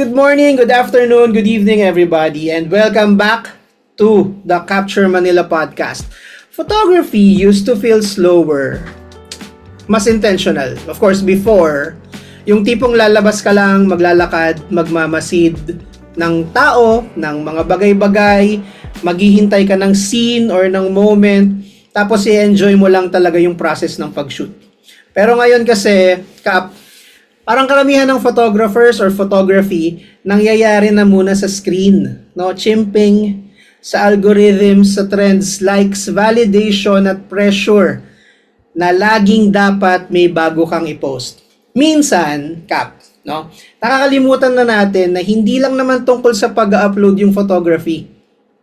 good morning, good afternoon, good evening, everybody, and welcome back to the Capture Manila podcast. Photography used to feel slower, mas intentional. Of course, before, yung tipong lalabas ka lang, maglalakad, magmamasid ng tao, ng mga bagay-bagay, maghihintay ka ng scene or ng moment, tapos i-enjoy mo lang talaga yung process ng pag-shoot. Pero ngayon kasi, parang karamihan ng photographers or photography nangyayari na muna sa screen, no? Chimping sa algorithms, sa trends, likes, validation at pressure na laging dapat may bago kang i-post. Minsan, no? Nakakalimutan na natin na hindi lang naman tungkol sa pag-upload yung photography,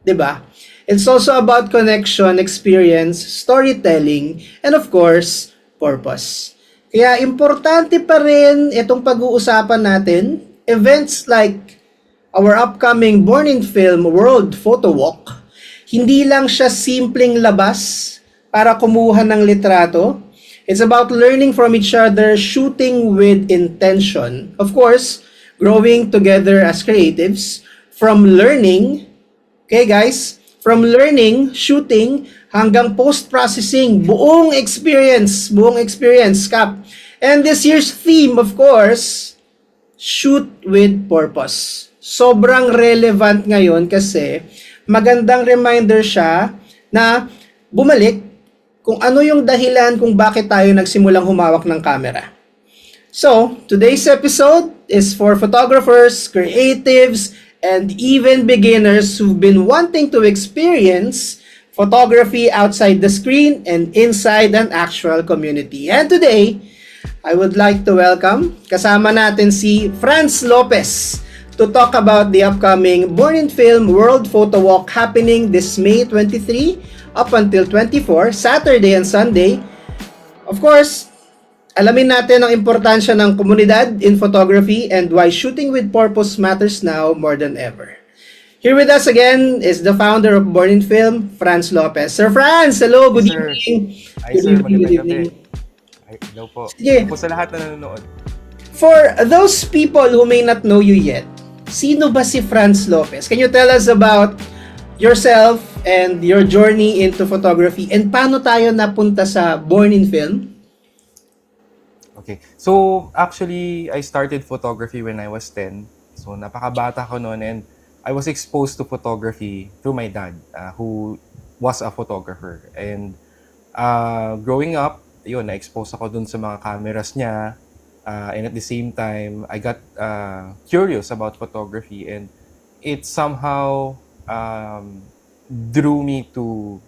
'di ba? It's also about connection, experience, storytelling, and of course, purpose. Kaya importante pa rin itong pag-uusapan natin, events like our upcoming Born in Film World Photo Walk. Hindi lang siya simpleng labas para kumuha ng litrato. It's about learning from each other, shooting with intention. Of course, growing together as creatives, from learning, okay guys, from learning, shooting, hanggang post-processing, buong experience, Kap. And this year's theme, of course, shoot with purpose. Sobrang relevant ngayon kasi magandang reminder siya na bumalik kung ano yung dahilan kung bakit tayo nagsimulang humawak ng camera. So, today's episode is for photographers, creatives, and even beginners who've been wanting to experience photography outside the screen and inside an actual community. And today, I would like to welcome, kasama natin si Franz Lopez to talk about the upcoming Born in Film World Photo Walk happening this May 23 up until 24, Saturday and Sunday. Of course, alamin natin ang importansya ng komunidad in photography and why shooting with purpose matters now more than ever. Here with us again is the founder of Born in Film, Franz Lopez. Sir Franz, hello, good evening. Hi sir, magandang gabi. Hello po. Sige. Hello po sa lahat na nanonood. For those people who may not know you yet, sino ba si Franz Lopez? Can you tell us about yourself and your journey into photography and paano tayo napunta sa Born in Film? Okay. So, actually, I started photography when I was 10. So, napakabata ko noon and I was exposed to photography through my dad, who was a photographer. And growing up, yun, na-expose ako dun sa mga cameras niya. And at the same time, I got curious about photography and it somehow drew me to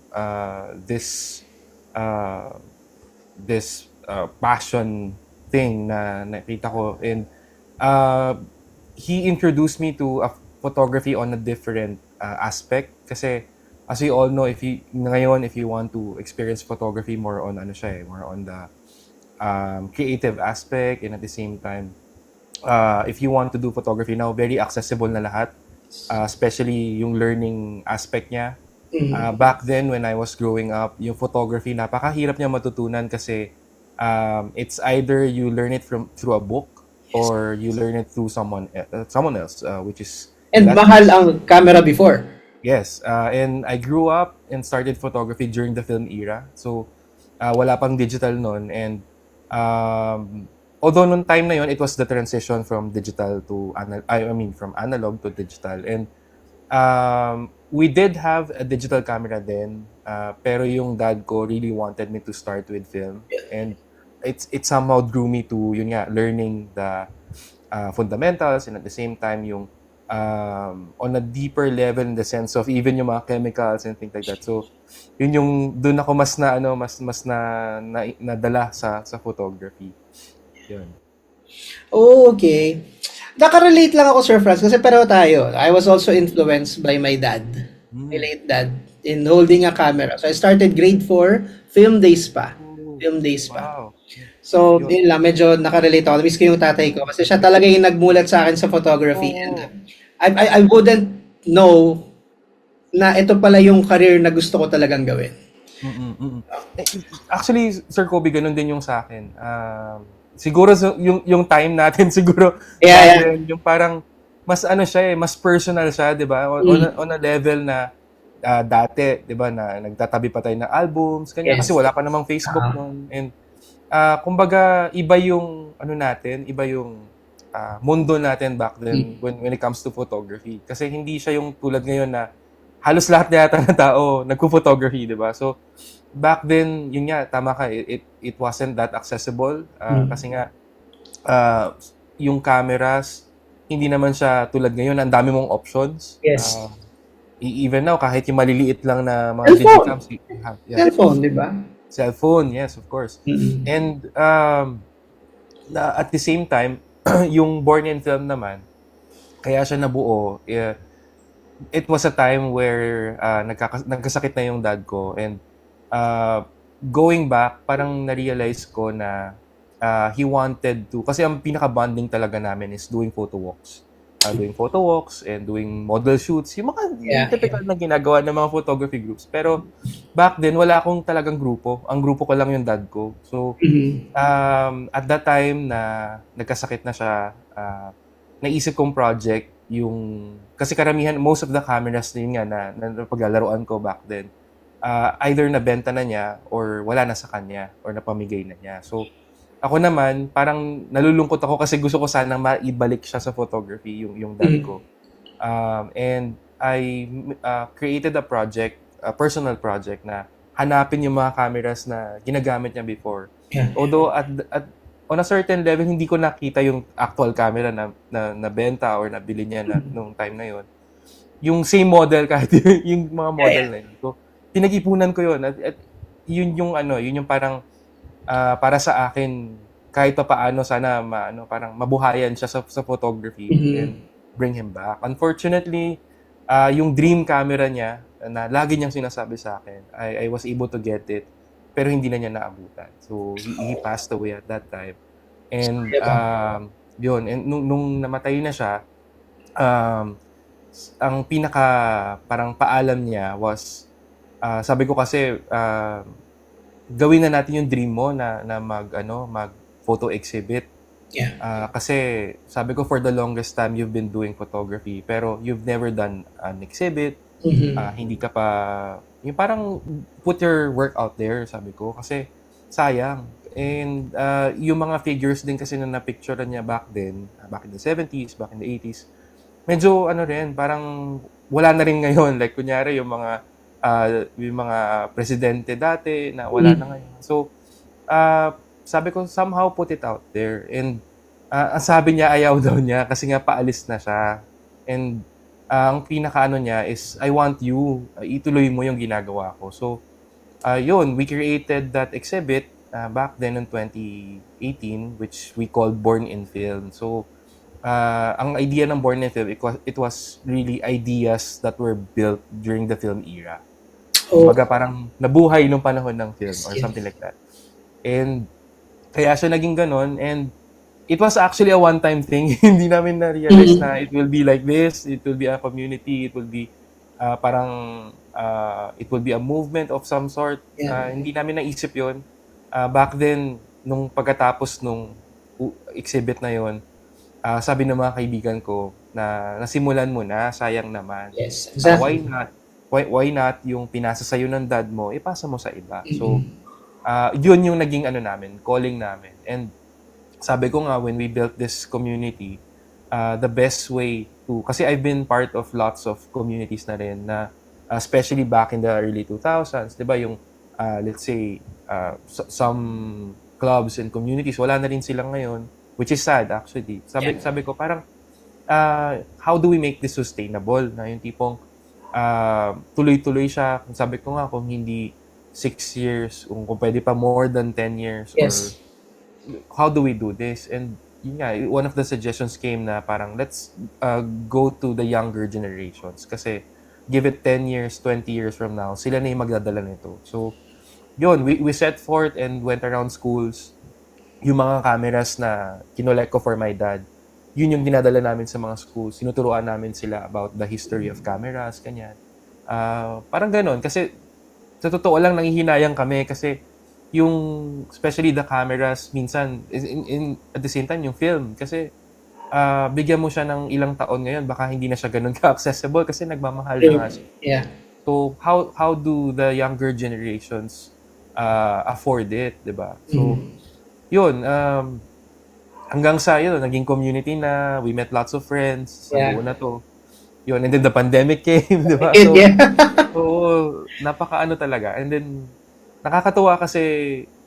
this passion thing na nakita ko. And he introduced me to photography on a different aspect kasi as we all know, if you want to experience photography, more on more on the creative aspect, and at the same time if you want to do photography now, very accessible na lahat, especially yung learning aspect niya. Back then when I was growing up, yung photography napakahirap niya matutunan kasi it's either you learn it through a book or you learn it through someone else, which is And mahal ang camera before. yes. And I grew up and started photography during the film era. So, wala pang digital noon. And although noong time na yon, it was the transition from digital to from analog to digital. And we did have a digital camera then, pero yung dad ko really wanted me to start with film. And it somehow drew me to learning the fundamentals, and at the same time yung on a deeper level in the sense of even yung mga chemicals and things like that. So, yun yung doon ako mas nadala sa photography. Yun. Oh, okay. Nakarelate lang ako, Sir Franz, kasi pareho tayo. I was also influenced by my dad, my late dad, in holding a camera. So, I started grade 4, film days pa. Wow. So, yun lang, medyo nakarelate ako. Miss ko yung tatay ko kasi siya talaga yung nagmulat sa akin sa photography. And I wouldn't know na ito pala yung career na gusto ko talagang gawin. Actually, Sir Kobe, ganun din yung sa akin. Siguro yung time natin siguro Yeah. yung parang mas ano siya mas personal siya, 'di ba? On a level na dati, 'di ba, na nagtatabi pa tayo ng albums, kanya kasi Yes. wala pa namang Facebook noon. And kumbaga iba yung ano natin, iba yung mundo natin back then when it comes to photography. Kasi hindi siya yung tulad ngayon na halos lahat na yata ng tao nagpo-photography, 'di ba? So back then, yun nga, tama ka, it wasn't that accessible kasi nga yung cameras hindi naman siya tulad ngayon, ang dami mong options. Yes. Even now, kahit yung maliliit lang na mga Cellphone. digicams, you have, Cellphone, di ba? Cellphone, yes, of course. And at the same time, yung Born in Film naman, kaya siya nabuo, it was a time where nagkasakit na yung dad ko. And going back, parang na-realize ko na he wanted to, kasi ang pinaka-bonding talaga namin is doing photo walks. Doing photo walks and doing model shoots, yung mga yung typical na ginagawa ng mga photography groups. Pero back then, wala akong talagang grupo. Ang grupo ko lang yung dad ko. So, at that time na nagkasakit na siya, naisip kong project yung, kasi karamihan, most of the cameras na yun nga na paglalaroan ko back then, either nabenta na niya or wala na sa kanya or napamigay na niya. So, ako naman, parang nalulungkot ako kasi gusto ko sanang maibalik siya sa photography, yung dad ko. And I created a project, a personal project na hanapin yung mga cameras na ginagamit niya before. Although at on a certain level, hindi ko nakita yung actual camera na nabenta or nabili niya nung time na yon. Yung same model, kahit yung mga model na yun. So, pinag-ipunan ko yun. At yun yung parang para sa akin, kahit pa paano sana parang mabuhayan siya sa photography and bring him back. Unfortunately, yung dream camera niya na lagi niyang sinasabi sa akin, I was able to get it, pero hindi na niya naabutan. So he passed away at that time. And yun, and nung namatay na siya, ang pinaka parang paalam niya was sabi ko kasi gawin na natin yung dream mo na mag photo exhibit. Kasi sabi ko, for the longest time you've been doing photography pero you've never done an exhibit. Hindi ka pa yung parang put your work out there, sabi ko, kasi sayang. And yung mga figures din kasi na na-picture niya back then, back in the 70s, back in the 80s, medyo rin, parang wala na rin ngayon. Like kunyari yung mga presidente dati na wala na ngayon. So, sabi ko, somehow put it out there. And ang sabi niya, ayaw daw niya kasi nga paalis na siya. And ang pinakaano niya is, I want you, ituloy mo yung ginagawa ko. So, yun, we created that exhibit back then in 2018, which we called Born in Film. So, ang idea ng Born in Film, it was really ideas that were built during the film era. Kumbaga parang nabuhay nung panahon ng film or something like that. And kaya siya naging ganon. And it was actually a one-time thing. Hindi namin na-realize na it will be like this. It will be a community. It will be it will be a movement of some sort. Hindi namin naisip yun. Back then, nung pagkatapos nung exhibit na yun, sabi ng mga kaibigan ko na nasimulan mo na, sayang naman. Yes, exactly. Why not yung pinasa sa'yo ng dad mo, ipasa mo sa iba. So, yun yung naging calling namin. And sabi ko nga, when we built this community, the best way to, kasi I've been part of lots of communities na rin na, especially back in the early 2000s, di ba yung, let's say, some clubs and communities, wala na rin silang ngayon, which is sad actually. Sabi ko, parang, how do we make this sustainable? Na yung tipong, tuloy-tuloy siya. Sabi ko nga, kung hindi 6 years, kung pwede pa more than 10 years, or how do we do this? And yun nga, one of the suggestions came na parang, let's go to the younger generations. Kasi, give it 10 years, 20 years from now, sila na yung magdadala nito. So, yun, we set forth and went around schools. Yung mga cameras na kinolect ko for my dad, yun yung dinadala namin sa mga schools. Sinuturuan namin sila about the history of cameras, kanyan. Parang ganon. Kasi, sa totoo lang, nanghihinayang kami kasi yung, especially the cameras, minsan, at the same time, yung film. Kasi, bigyan mo siya ng ilang taon ngayon, baka hindi na siya ganun ka-accessible kasi nagmamahal na nga True. siya. Yeah. So, how do the younger generations afford it, 'di ba? So, Mm. 'yun, hanggang sa yun, naging community na, we met lots of friends sa Yeah. buo na 'to. 'Yun, and then the pandemic came, 'di ba? It, So, yeah. oo, napakaano talaga. And then nakakatuwa kasi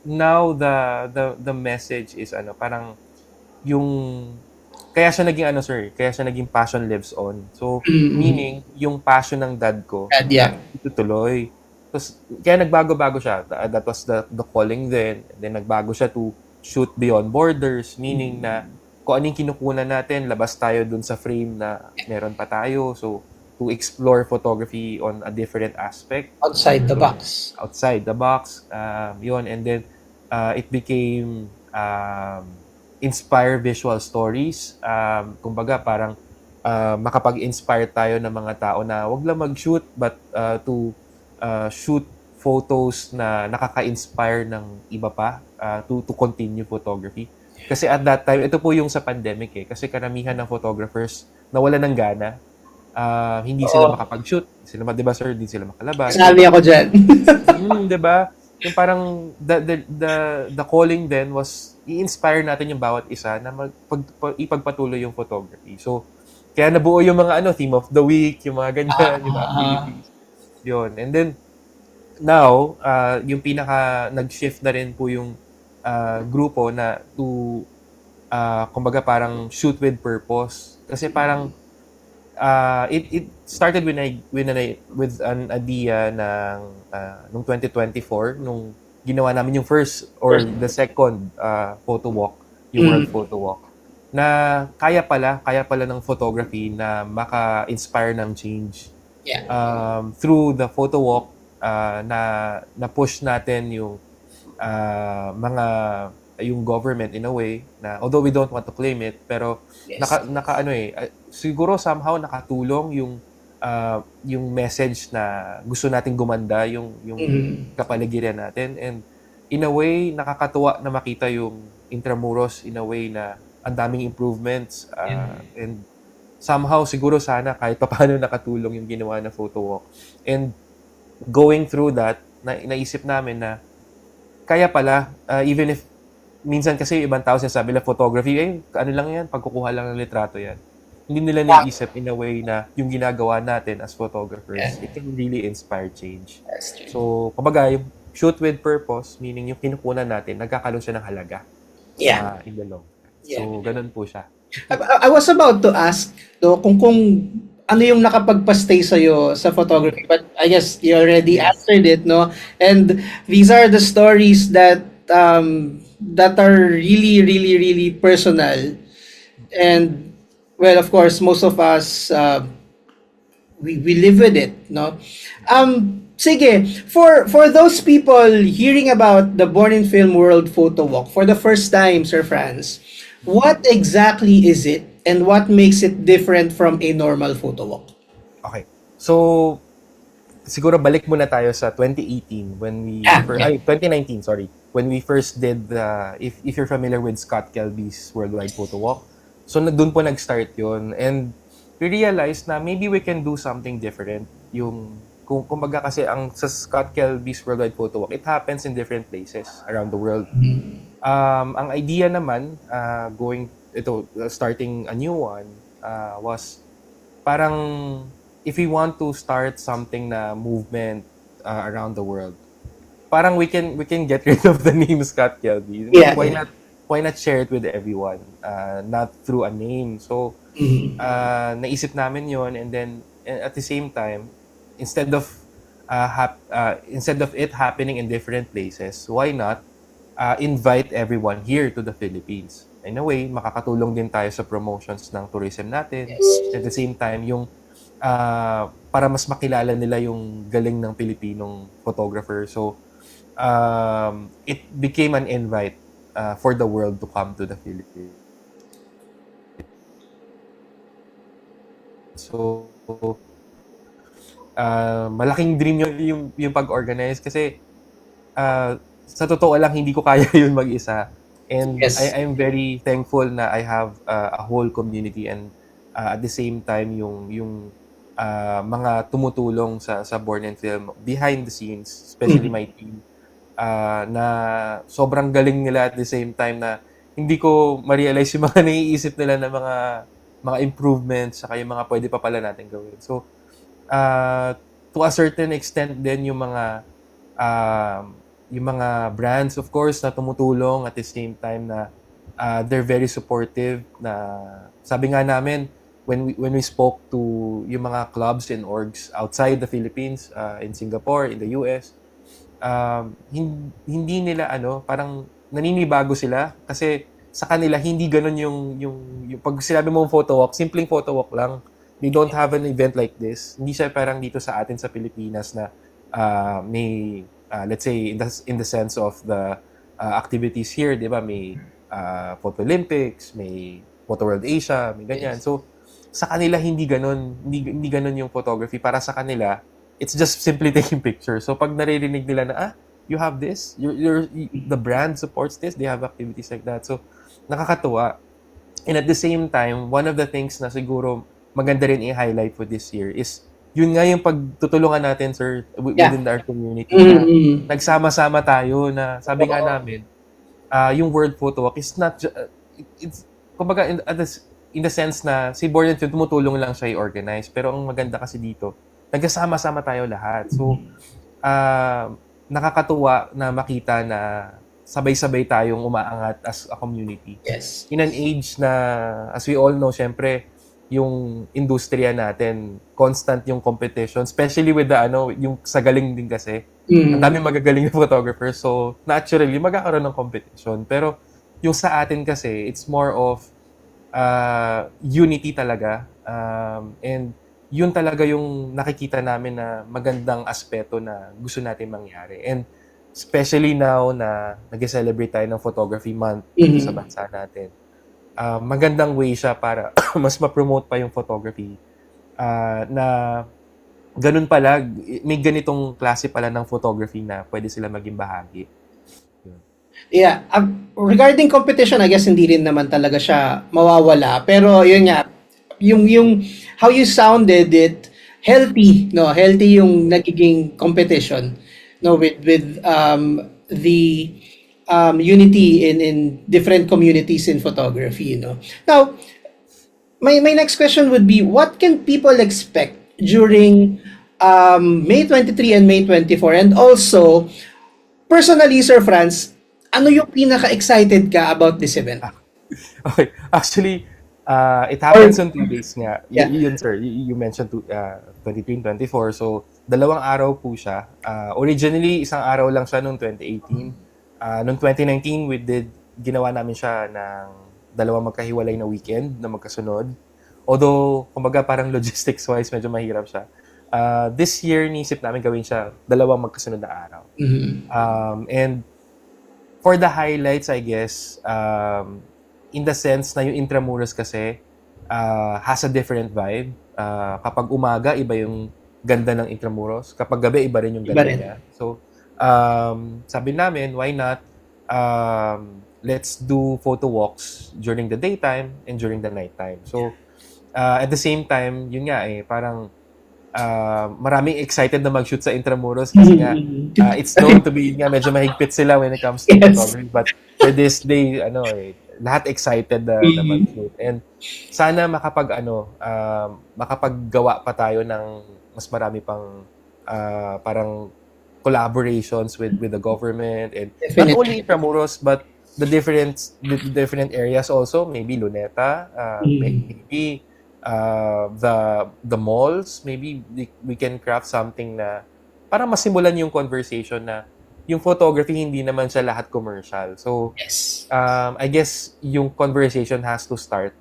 now the message is ano, parang yung kaya siya naging ano sir, kaya siya naging passion lives on. So, Mm. meaning yung passion ng dad ko And yeah. itutuloy. Tapos, kaya nagbago-bago siya. That was the calling then. And then nagbago siya to shoot beyond borders, meaning na kung anong kinukunan natin, labas tayo dun sa frame na meron pa tayo. So, to explore photography on a different aspect. Outside the So, box. outside the box, yun. And then, it became inspire visual stories. Kumbaga, parang makapag-inspire tayo ng mga tao na wag lang mag-shoot but to shoot photos na nakaka-inspire ng iba pa to continue photography. Kasi at that time, ito po yung sa pandemic eh. Kasi karamihan ng photographers nawala ng gana. Hindi sila Oo. makapag-shoot. Sila, di ba sir, hindi sila makalabas. So, Kasali ako dyan. 'di ba? Yung parang the calling then was i-inspire natin yung bawat isa na ipagpatuloy yung photography. So, kaya nabuo yung mga ano, theme of the week, yung mga ganyan, yung mga Ah, activities. Yun. And then, now, yung pinaka nag-shift na rin po yung grupo na to, kumbaga parang shoot with purpose. Kasi parang, it started with an idea ng nung 2024 nung ginawa namin yung first or first. the second photo walk, yung World Mm. Photo Walk, na kaya pala ng photography na maka-inspire ng change Yeah. through the photo walk. Na na-push natin yung mga yung government in a way na although we don't want to claim it pero Yes. naka ano siguro somehow nakatulong yung message na gusto nating gumanda yung Mm. kapaligiran natin, and in a way nakakatuwa na makita yung Intramuros in a way na ang daming improvements, Yeah. and somehow siguro sana kahit papaano nakatulong yung ginawa na photo walk. And going through that, naisip namin na kaya pala, even if minsan kasi ibang tao sinasabi nila photography, ano lang yan, pagkukuha lang ng litrato yan. Hindi nila Yeah. naisip in a way na yung ginagawa natin as Yeah. photographers, it can really inspire change. That's true. So, kumbaga, yung shoot with purpose, meaning yung kinukunan natin, nagkakaroon siya ng halaga Yeah. in the long run. Yeah. So, ganun po siya. I was about to ask no, kung ano yung nakapagpastay sa'yo sa photography, but I guess you already Yes. answered it, no? And these are the stories that are really, really, really personal. And well, of course, most of us we live with it, no? Sige, for those people hearing about the Born in Film World Photo Walk for the first time, Sir Franz, what exactly is it and what makes it different from a normal photo walk? Okay. So, siguro balik muna tayo sa 2018 when we Yeah, yeah. 2019, sorry, when we first did the if you're familiar with Scott Kelby's Worldwide Photo Walk. So doon po nag-start 'yon, and we realized na maybe we can do something different. Yung kumbaga kasi ang sa Scott Kelby's Worldwide Photo Walk, it happens in different places around the world. Ang idea naman starting a new one was parang if we want to start something na movement around the world, parang we can get rid of the name Scott Kelby. Yeah, Why yeah. not share it with everyone, not through a name. So Mhm. naisip namin yon, and then at the same time, instead of instead of it happening in different places, why not invite everyone here to the Philippines? In a way, makakatulong din tayo sa promotions ng tourism natin. Yes. At the same time, yung para mas makilala nila yung galing ng Pilipinong photographer. So, it became an invite for the world to come to the Philippines. So, malaking dream yung pag-organize kasi sa totoo lang hindi ko kaya yun mag-isa. And Yes. I'm very thankful na I have a whole community, and at the same time yung mga tumutulong sa Born and Film behind the scenes, especially Mhm. my team, na sobrang galing nila, at the same time na hindi ko ma-realize yung mga naiisip nila na mga improvements saka yung mga pwede pa pala natin gawin. So, to a certain extent din yung mga brands, of course, na tumutulong, at the same time na they're very supportive. Na sabi nga namin when we spoke to yung mga clubs and orgs outside the Philippines, in Singapore, in the US, hindi nila parang naninibago sila kasi sa kanila hindi ganoon yung pag sinabi mo photo walk, simpleng photo walk lang. They don't have an event like this. Hindi siya parang dito sa atin sa Pilipinas na may let's say in the sense of the activities here, 'di ba? May Photo Olympics, may Photo World Asia, may ganyan. So sa kanila hindi ganoon, hindi ganoon yung photography. Para sa kanila, it's just simply taking pictures. So pag naririnig nila na you have this, the brand supports this, they have activities like that. So nakakatuwa. And at the same time, one of the things na siguro maganda rin i-highlight for this year is yun nga yung pagtutulungan natin, sir, Yeah. within our community, na Mm-hmm. nagsama-sama tayo, na sabi nga namin, yung World Photo Walk is not it's kumbaga in the sense na si Born and Film tumutulong lang siya i-organize, pero ang maganda kasi dito nagkasama-sama tayo lahat. So nakakatuwa na makita na sabay-sabay tayong umaangat as a community. Yes. In an age na, as we all know, syempre, yung industriya natin, constant yung competition, especially with yung sa galing din kasi. Ang dami magagaling na photographers, so naturally, magkakaroon ng competition. Pero yung sa atin kasi, it's more of unity talaga. And yun talaga yung nakikita namin na magandang aspeto na gusto natin mangyari. And especially now na nag-celebrate tayo ng Photography Month sa bansa natin, magandang way siya para mas ma-promote pa yung photography. Na ganun pala, may ganitong klase pala ng photography na pwede sila maging bahagi. Yeah, regarding competition, I guess hindi rin naman talaga siya mawawala. Pero yun nga, yung how you sounded it, healthy, no? Healthy yung nagiging competition, no, with the unity in different communities in photography, no. Now, my next question would be, what can people expect during May 23 and May 24? And also, personally, Sir Franz, ano yung pinaka-excited ka about this event? Okay. Actually, it happens on 2 days nga. Yeah. Yun, sir. You mentioned 23 and 24. So, 2 araw po siya. Originally, 1 araw lang siya noong 2018. Noong 2019, ginawa namin siya ng 2 magkahiwalay na weekend na magkasunod. Although, kumbaga parang logistics-wise, medyo mahirap siya. This year, niisip namin gawin siya 2 magkasunod na araw. And for the highlights, I guess, in the sense na yung Intramuros kasi has a different vibe. Kapag umaga, iba yung ganda ng Intramuros. Kapag gabi, iba rin yung ganda niya. So, sabi namin, why not let's do photo walks during the daytime and during the nighttime. So, at the same time, yun nga parang maraming excited na mag-shoot sa Intramuros kasi nga it's known to be medyo mahigpit sila when it comes to photography, but for this day lahat excited na mag-shoot, and sana makapaggawa pa tayo ng mas marami pang parang collaborations with the government, and not only Intramuros but the different areas also, maybe Luneta, maybe the malls, maybe we can craft something na para masimulan yung conversation na yung photography hindi naman siya lahat commercial. So, yes. I guess yung conversation has to start.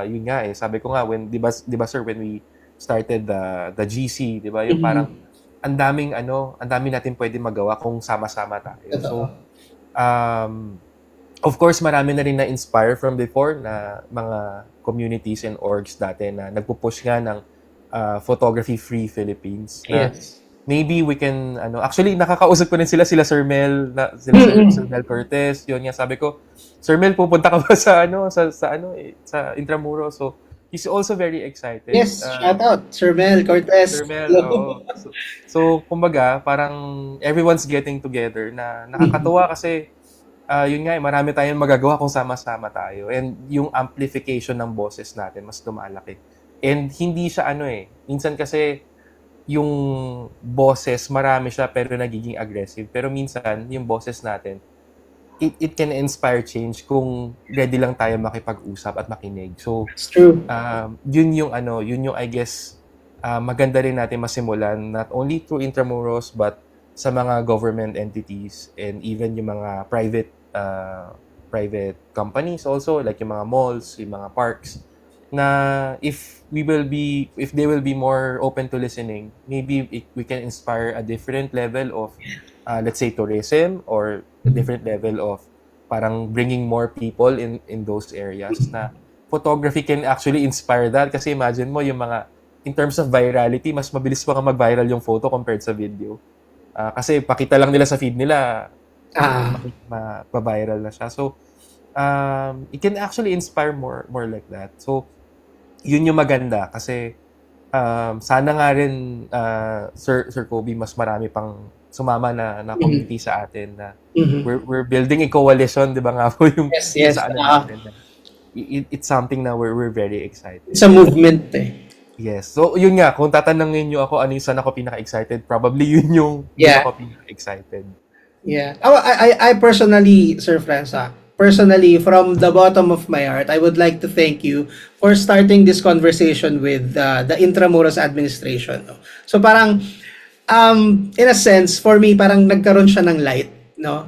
Yun nga sabi ko nga, di ba sir, when we started the GC, di ba, yung parang ang daming natin pwede magawa kung sama-sama tayo. So, of course, marami na rin na-inspire from before na mga communities and orgs dati na nagpo-push nga ng Photography Free Philippines. Na, Yes. maybe we can, actually, nakakausap ko rin sila Sir Mel, Sir Mel Cortez, yun nga, sabi ko, Sir Mel, pupunta ka ba sa Intramuros? So, he's also very excited. Yes, shout out, Sir Mel Cortez. Sir Mel, Hello. oo. So, kumbaga, parang everyone's getting together na nakakatuwa kasi, yun nga, marami tayong magagawa kung sama-sama tayo. And yung amplification ng boses natin, mas lumalaki. And hindi siya minsan kasi, yung boses, marami siya pero nagiging aggressive. Pero minsan, yung boses natin, it can inspire change kung ready lang tayo makipag-usap at makinig. So, It's true. yun yung I guess maganda rin natin masimulan not only through Intramuros but sa mga government entities and even yung mga private companies also, like yung mga malls, yung mga parks, na if they will be more open to listening, maybe we can inspire a different level of let's say tourism or a different level of parang bringing more people in those areas. Na photography can actually inspire that kasi imagine mo yung mga in terms of virality, mas mabilis pa nga mag-viral yung photo compared sa video. Kasi pakita lang nila sa feed nila, ma-viral na siya. So it can actually inspire more like that. So yun yung maganda kasi sana nga rin Sir Kobe, mas marami pang sumama na community sa atin na we're building a coalition, 'di ba nga po yung Yes. sa natin. It's something na we're very excited. It's a movement eh. Yes. So yun nga, kung tatanungin niyo ako ano yung saan ako pinaka-excited, probably yun yung ako pinaka-excited. Yeah. I personally, Sir Franza, from the bottom of my heart, I would like to thank you for starting this conversation with the Intramuros administration. No? So parang, in a sense, for me, parang nagkaroon siya ng light. No?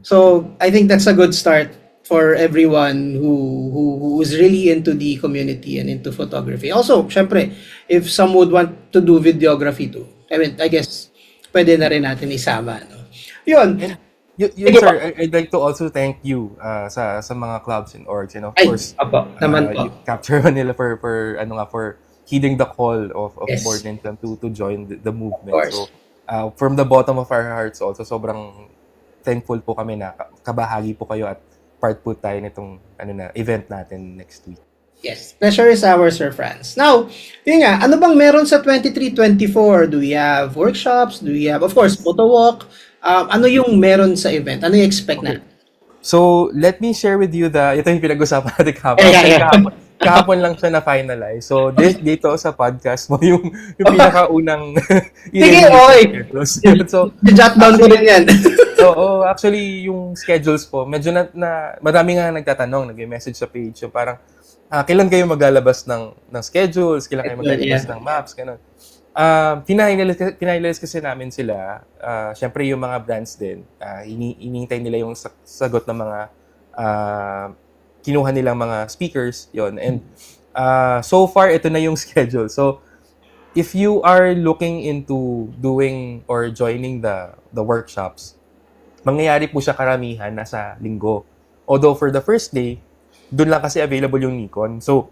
So I think that's a good start for everyone who's really into the community and into photography. Also, syempre, if some would want to do videography too, I mean, I guess, pwede na rin natin isama. No? Yun. Yun sir, I'd like to also thank you sa mga clubs and orgs, and of course, naman po. Capture Manila for heeding the call of Bordenton to join the movement. So, from the bottom of our hearts also, sobrang thankful po kami na kabahagi po kayo at part po tayo nitong event natin next week. Yes, pleasure is ours, Sir Franz. Now, yun nga, ano bang meron sa 23-24? Do we have workshops? Do we have, of course, photo walk? Ano yung meron sa event? Ano yung expect na? So, let me share with you ito yung pinag-usapan natin kahapon. Kahapon lang siya na-finalize. So, dito sa podcast mo, yung pinakaunang Sige, oy! So, jot down ko din yan. So, actually, yung schedules po, medyo marami nga nagtatanong, nag-message sa page, yung parang, kailan kayo maglalabas ng schedules, kailan kayo maglalabas ng maps, gano'n. Pinahilize kasi namin sila, syempre yung mga brands din, hinihintay nila yung sagot ng mga kinuha nilang mga speakers, yon. And so far, ito na yung schedule. So, if you are looking into doing or joining the workshops, mangyayari po siya karamihan nasa linggo. Although for the first day, doon lang kasi available yung Nikon. So,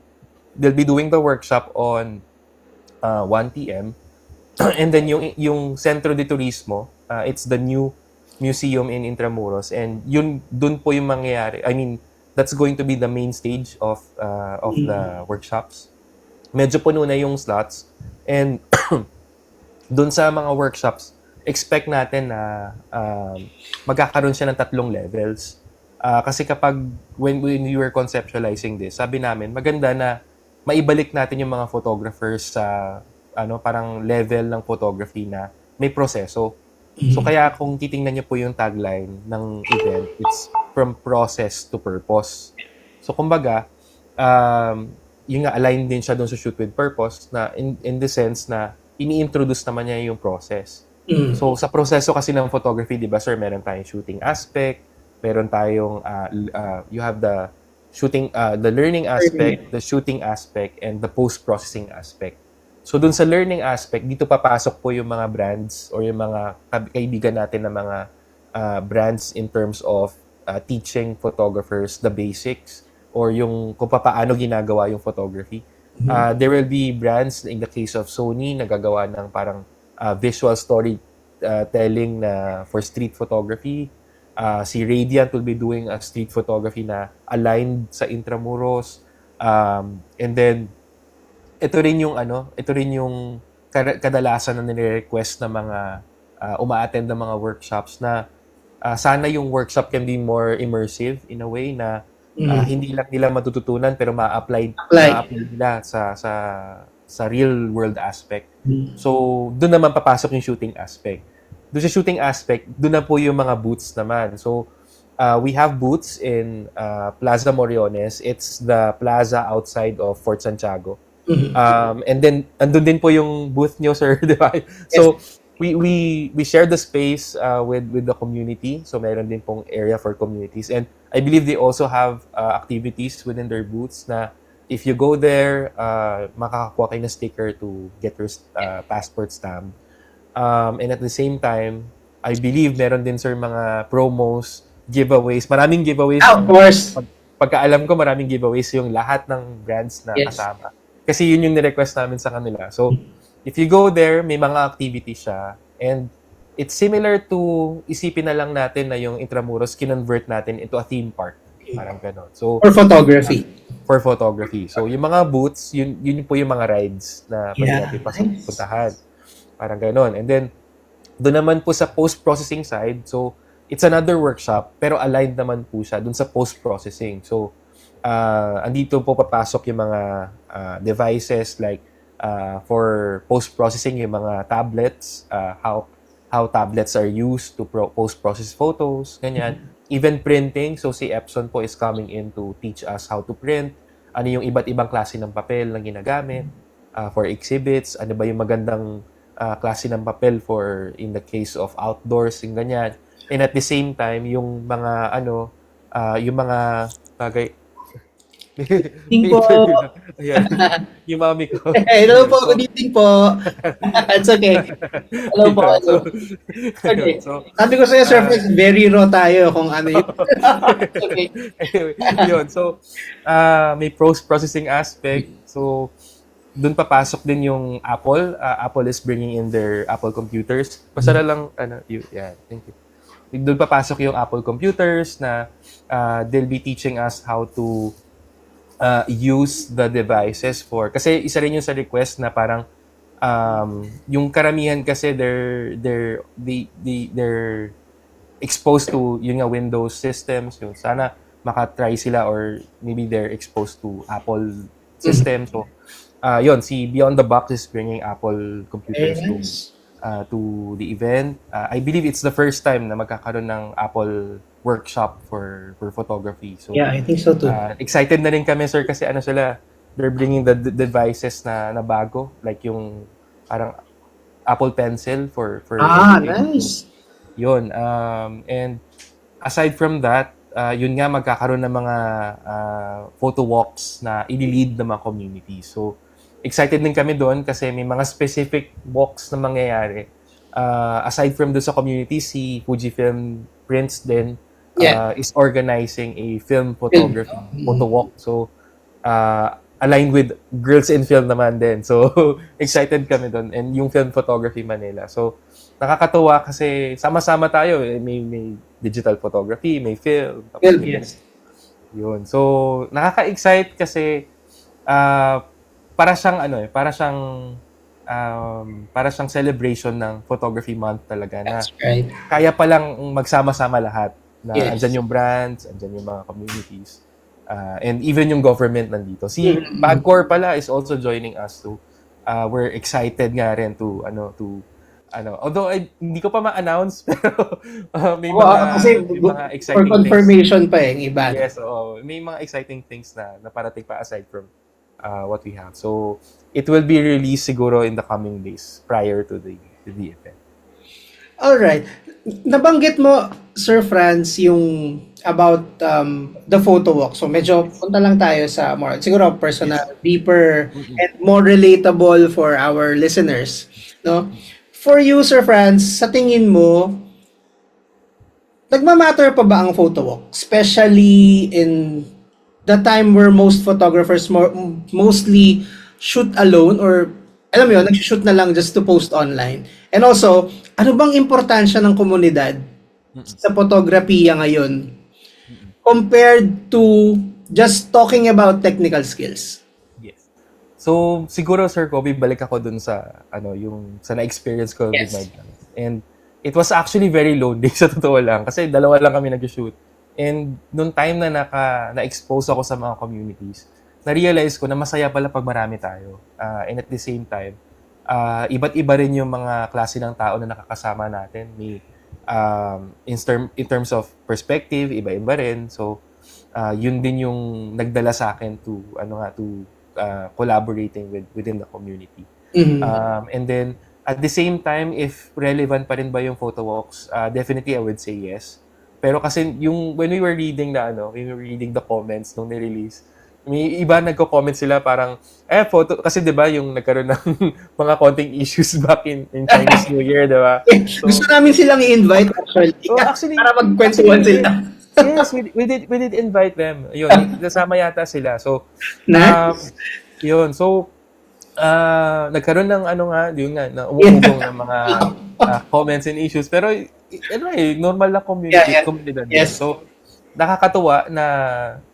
they'll be doing the workshop on 1 p.m. And then yung Centro de Turismo, it's the new museum in Intramuros. And doon po yung mangyayari. I mean, that's going to be the main stage of the workshops. Medyo puno na yung slots. And doon sa mga workshops, expect natin na magkakaroon siya ng 3 levels. Kasi when we were conceptualizing this, sabi namin, maganda na maibalik natin yung mga photographers sa parang level ng photography na may proseso. So kaya kung titingnan niyo po yung tagline ng event, it's from process to purpose. So kumbaga, yung nga, align din siya doon sa shoot with purpose na in the sense na ini-introduce naman niya yung process. So sa proseso kasi ng photography, di ba sir, meron tayong shooting aspect, meron tayong you have the shooting, the learning aspect, the shooting aspect, and the post-processing aspect. So dun sa learning aspect, dito papasok po yung mga brands or yung mga kaibigan natin na mga brands in terms of teaching photographers the basics or yung kung paano ginagawa yung photography. There will be brands, in the case of Sony, nagagawa ng parang visual story telling na for street photography. Si Radiant will be doing a street photography na aligned sa Intramuros. And then ito rin yung kadalasan na nire-request ng mga uma-attend ng mga workshops na sana yung workshop can be more immersive in a way na hindi lang nila matututunan pero ma-apply nila sa real world aspect. So, doon naman papasok yung shooting aspect. Doon sa shooting aspect, doon na po yung mga booths naman. So, we have booths in Plaza Moriones. It's the plaza outside of Fort Santiago. And then, andun din po yung booth nyo, sir, di ba? So, we share the space with the community. So, meron din pong area for communities. And I believe they also have activities within their booths na if you go there, makakakuha kayo ng sticker to get your passport stamp. And at the same time, I believe meron din, sir, mga promos, giveaways. Maraming giveaways. Of course. Pagkaalam ko, maraming giveaways yung lahat ng brands na kasama. Kasi yun yung nirequest namin sa kanila. So, if you go there, may mga activity siya. And it's similar to, isipin na lang natin na yung Intramuros, kinonvert natin into a theme park. Parang gano'n. So, For photography. For photography. So, yung mga booths, yun po yung mga rides na pwede natin puntahan. Parang gano'n. And then, doon naman po sa post-processing side, so, it's another workshop, pero aligned naman po siya doon sa post-processing. So, andito po papasok yung mga devices like for post-processing, yung mga tablets, how tablets are used to post-process photos, ganyan. Even printing, so si Epson po is coming in to teach us how to print, ano yung iba't ibang klase ng papel na ginagamit for exhibits, ano ba yung magandang klase ng papel for in the case of outdoors, yung ganyan. And at the same time, yung mga yung mga bagay. Evening po. Ayan. Yung mami ko. Hello po, good evening po. It's okay. Hello po. Okay. So, sabi ko sa'yo, Sir Fritz, very raw tayo kung ano yun. Okay. Anyway, yun. So, may post-processing aspect. So, dun papasok din yung Apple. Apple is bringing in their Apple computers. Pasara lang, yeah, thank you. Doon papasok yung Apple computers na they'll be teaching us how to use the devices for, kasi isa rin yung sa request na parang yung karamihan kasi they're exposed to yung nga Windows systems, yung sana makatry sila or maybe they're exposed to Apple system. So yun, si Beyond the Box is bringing Apple computers to the event. I believe it's the first time na magkakaroon ng Apple workshop for photography. So yeah, I think so too. Excited na rin kami, sir, kasi they're bringing the devices na bago, like yung parang Apple Pencil for nice. Yun. And aside from that, yun nga magkakaroon ng mga photo walks na i-lead ng mga community. So excited din kami doon kasi may mga specific walks na mangyayari. Aside from doon sa community, si Fujifilm Prints din is organizing a film photography photo walk. So, aligned with Girls in Film naman din. So, excited kami doon. And yung Film Photography Manila. So, nakakatuwa kasi sama-sama tayo. May digital photography, may film. Yes. Yun. So, nakaka-excite kasi para siyang celebration ng Photography Month talaga na. That's right. Kaya palang magsama-sama lahat na andyan yung brands, andyan yung mga communities, and even yung government nandito. Si Bagcor pala is also joining us too. We're excited nga rin to although hindi ko pa ma-announce pero may mga exciting for confirmation things. Pa yung iba. Yes, may mga exciting things na parating pa aside from what we have. So it will be released siguro in the coming days prior to the event. All right. Nabanggit mo, Sir Franz, yung about the photo walk. So medyo punta lang tayo sa more siguro personal, deeper, and more relatable for our listeners, no? For you, Sir Franz, sa tingin mo, nagmamatter pa ba ang photo walk? Especially in the time where most photographers mostly shoot alone, or alam mo yun, nag-shoot na lang just to post online. And also, ano bang importansya ng komunidad sa fotografiya ngayon compared to just talking about technical skills? Yes. So, siguro Sir Kobe, balik ako dun sa yung sa na-experience ko with Yes. my brand. And it was actually very lonely sa totoo lang kasi dalawa lang kami nag-shoot. And nung time na na-expose ako sa mga communities, na-realize ko na masaya pala pag marami tayo. And at the same time, iba't iba rin yung mga klase ng tao na nakakasama natin. May in terms of perspective, iba-iba rin. So, yun din yung nagdala sa akin to collaborating within the community. And then at the same time, if relevant pa rin ba yung photo walks, definitely I would say yes. Pero kasi when we were reading the comments nung ni-release, may iba nagko-comment sila parang photo kasi 'di ba yung nagkaroon ng mga konting issues back in Chinese New Year, 'di ba? So, Gusto namin silang i-invite actually para magkwentuhan sila. Yes, we did invite them. Yun, kasama yata sila. So, Nice. yun. So, nagkaroon ng na umuugong ng mga comments and issues. Pero, normal na community. Yes. So, nakakatuwa na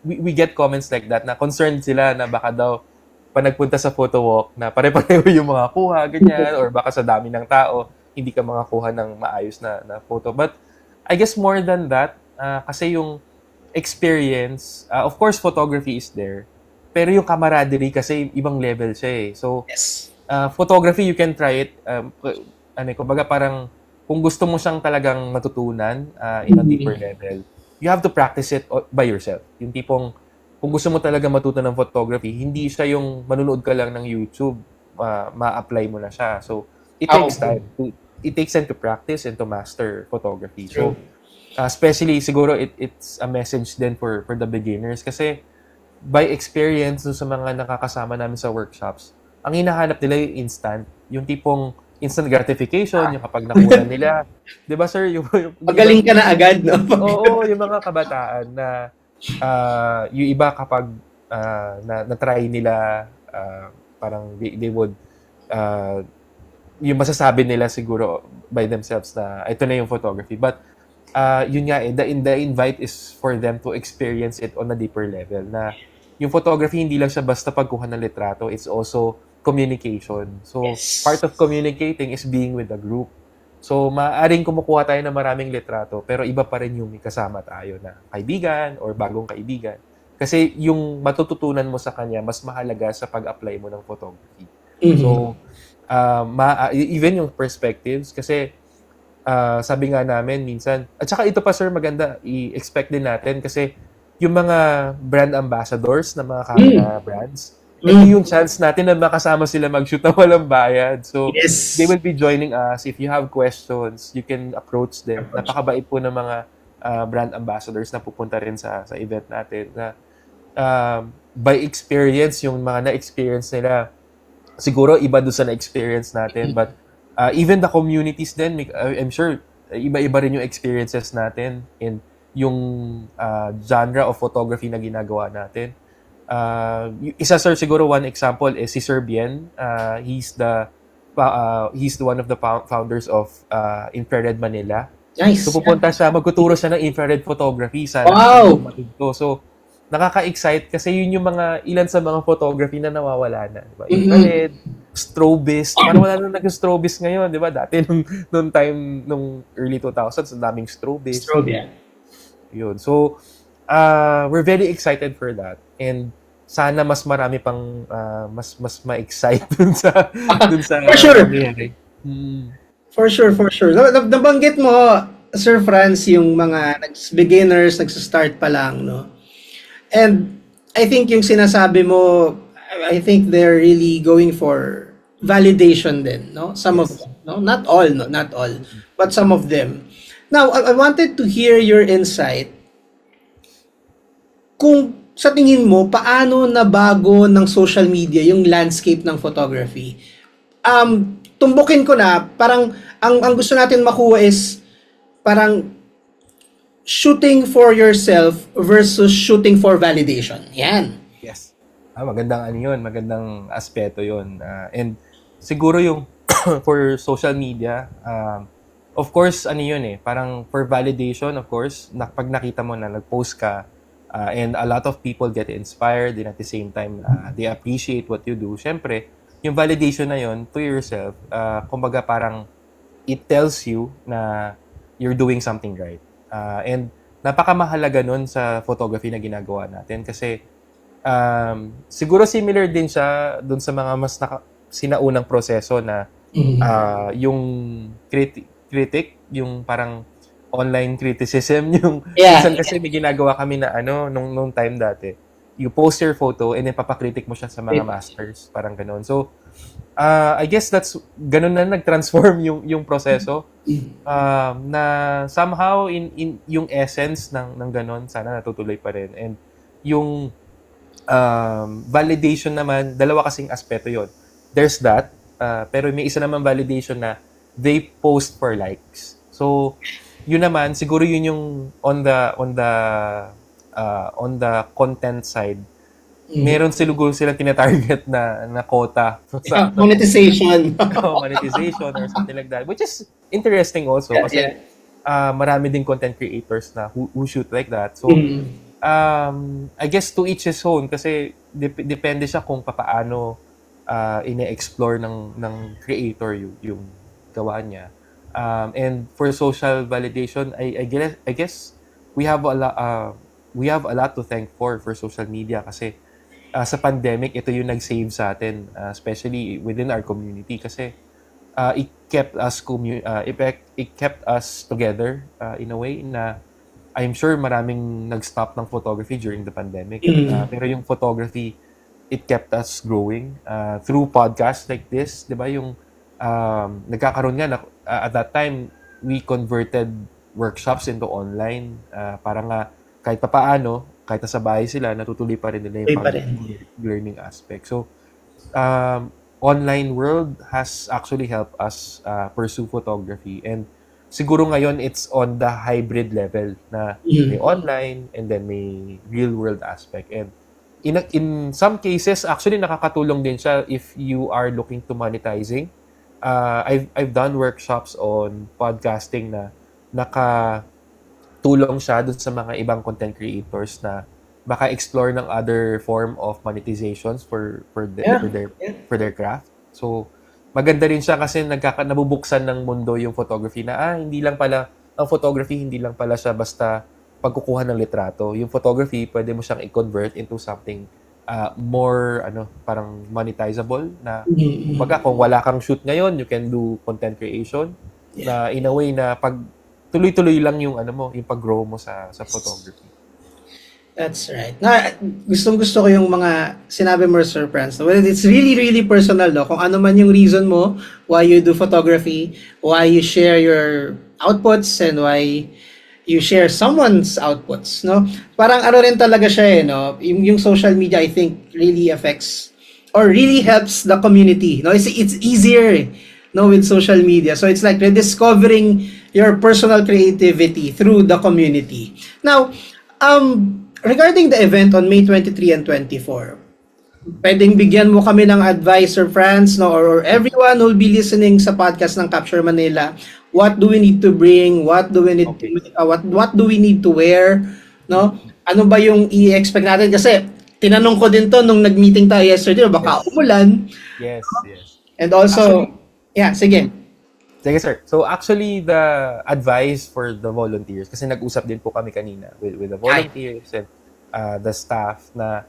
we get comments like that na concerned sila na baka daw pa nagpunta sa photo walk na pare-pareho yung mga kuha, ganyan, or baka sa dami ng tao, hindi ka makakuha ng maayos na photo. But, I guess more than that, kasi yung experience, of course, photography is there, pero yung camaraderie kasi ibang level siya eh. So, Yes. photography, you can try it. Kumbaga parang kung gusto mo siyang talagang matutunan in a deeper level, you have to practice it by yourself. Yung tipong, kung gusto mo talaga matuto ng photography, hindi siya yung manunood ka lang ng YouTube, ma-apply mo na siya. So, it takes time to practice and to master photography. So, especially siguro it's a message din for the beginners kasi by experience sa mga nakakasama namin sa workshops, ang hinahanap nila yung instant, yung tipong instant gratification, yung kapag nakuha nila. 'Di ba sir, yung Magaling ka na agad, no? Oo, yung mga kabataan na yung iba kapag na-try nila, parang they would yung masasabi nila siguro by themselves na ito na yung photography. But yun nga the invite is for them to experience it on a deeper level na yung photography hindi lang siya basta pagkuha ng litrato, it's also communication. So, part of communicating is being with the group. So, maaaring kumukuha tayo ng maraming litrato, pero iba pa rin yung may kasama tayo na kaibigan or bagong kaibigan. Kasi yung matututunan mo sa kanya, mas mahalaga sa pag-apply mo ng photography. So, even yung perspectives, kasi sabi nga namin minsan, at saka ito pa sir, maganda, i-expect din natin kasi yung mga brand ambassadors na mga camera brands, ito yung chance natin na makasama sila mag-shoot na walang bayad. So, they will be joining us. If you have questions, you can approach them. Napakabait po ng mga brand ambassadors na pupunta rin sa event natin. Na, by experience, yung mga na-experience nila, siguro iba doon sa na-experience natin. But even the communities din, I'm sure, iba-iba rin yung experiences natin in yung genre of photography na ginagawa natin. Isa sir, siguro one example is si Sir Bien. He's one of the founders of Infrared Manila. Nice. So pupunta siya, magtuturo siya ng infrared photography. Wow! So nakaka-excite kasi yun yung ilan sa mga photography na nawawala na. Diba? Infrared, strobist. Parang wala na nag-strobist ngayon, di ba? Dati nung early 2000s, ang daming strobist. Yun. So, we're very excited for that. And sana mas marami pang mas ma-excite dun sa For sure. For sure. Nabanggit mo, Sir Franz, yung mga beginners, nagsa-start pa lang, no? And I think yung sinasabi mo, I think they're really going for validation din, no? Some of them, no? Not all, but some of them. Now, I wanted to hear your insight kung sa tingin mo, paano nabago ng social media yung landscape ng photography? Tumbukin ko na, parang ang gusto natin makuha is parang shooting for yourself versus shooting for validation. Yan. Yes. Magandang magandang aspeto yun. And siguro yung for social media, of course, ano yun parang for validation, of course, pag nakita mo na nag-post ka, and a lot of people get inspired, and at the same time, they appreciate what you do. Syempre, yung validation na yun to yourself, kumbaga parang it tells you na you're doing something right. And napakamahalaga nun sa photography na ginagawa natin kasi siguro similar din siya dun sa mga mas sinaunang proseso na yung critic, yung parang online criticism, yung minsan kasi may ginagawa kami na nung time dati. You post your photo and then papakritik mo siya sa mga masters, parang ganun. So, I guess that's ganun na nag-transform yung proseso na somehow in yung essence ng ganun sana natutuloy pa rin. And yung validation naman, dalawa kasing aspeto yon. There's that, pero may isa naman validation na they post for likes. So, yun naman siguro yun yung on the content side. Meron siguro silang tinatarget na quota. Monetization. Monetization or something like that. Which is interesting also kasi marami din content creators na who shoot like that. So, I guess to each his own kasi depende siya kung paano ine-explore ng creator yung gawa niya. And for social validation, I guess we have a lot to thank for social media kasi sa pandemic, ito yung nag-save sa atin, especially within our community kasi it kept us together in a way na I'm sure maraming nag-stop ng photography during the pandemic. Pero yung photography, it kept us growing through podcasts like this, di ba? Yung nagkakaroon nga, at that time, we converted workshops into online para nga kahit papaano, kahit nasa bahay sila, natutuloy pa rin nila yung learning aspect. So, online world has actually helped us pursue photography. And siguro ngayon, it's on the hybrid level na may online and then may real world aspect. And in some cases, actually nakakatulong din siya if you are looking to monetizing. I've done workshops on podcasting na tulong siya dun sa mga ibang content creators na baka explore ng other form of monetizations for their craft. So maganda rin siya kasi nabubuksan ng mundo yung photography na hindi lang pala siya basta pagkukuha ng litrato. Yung photography pwede mo siyang i-convert into something more parang monetizable na kumbaga kung wala kang shoot ngayon, you can do content creation na in a way na pag tuloy-tuloy lang yung yung pag-grow mo sa photography. That's right. Gustong-gusto ko yung mga sinabi mo, Sir Franz. Well, it's really, really personal, no? Kung ano man yung reason mo why you do photography, why you share your outputs, and why you share someone's outputs, no? Parang rin talaga siya, no? Yung social media, I think, really affects or really helps the community, no? It's easier, no, with social media. So it's like rediscovering your personal creativity through the community. Now, regarding the event on May 23 and 24, pwedeng bigyan mo kami ng advice, Sir Franz, no, or everyone who will be listening sa podcast ng Capture Manila. What do we need to bring? What do we need to what do we need to wear? No? Ano ba yung i-expect natin? Kasi tinanong ko din to nung nag-meeting tayo yesterday, baka umulan. Yes. And also, sige. Sige, sir. So actually, the advice for the volunteers, kasi nag-usap din po kami kanina with the volunteers and the staff na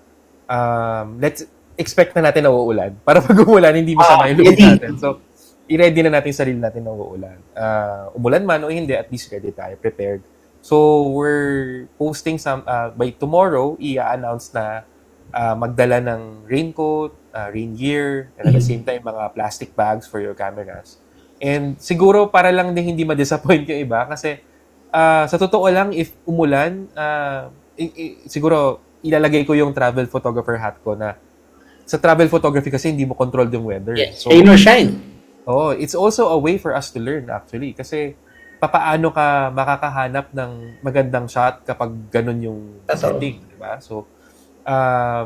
let's expect na natin na uulan. Para pag umulan, hindi masama yung loob natin. So, i-ready na natin yung sarili natin na uulan. Umulan man o hindi, at least ready tayo, prepared. So, we're posting by tomorrow, i-announce na magdala ng raincoat, rain gear, and at the same time, mga plastic bags for your cameras. And siguro para lang din hindi ma-disappoint yung iba kasi sa totoo lang, if umulan, siguro ilalagay ko yung travel photographer hat ko na sa travel photography kasi hindi mo control yung weather. Yes, rain or shine. It's also a way for us to learn actually kasi papaano ka makakahanap ng magandang shot kapag ganun yung setting, di ba? So,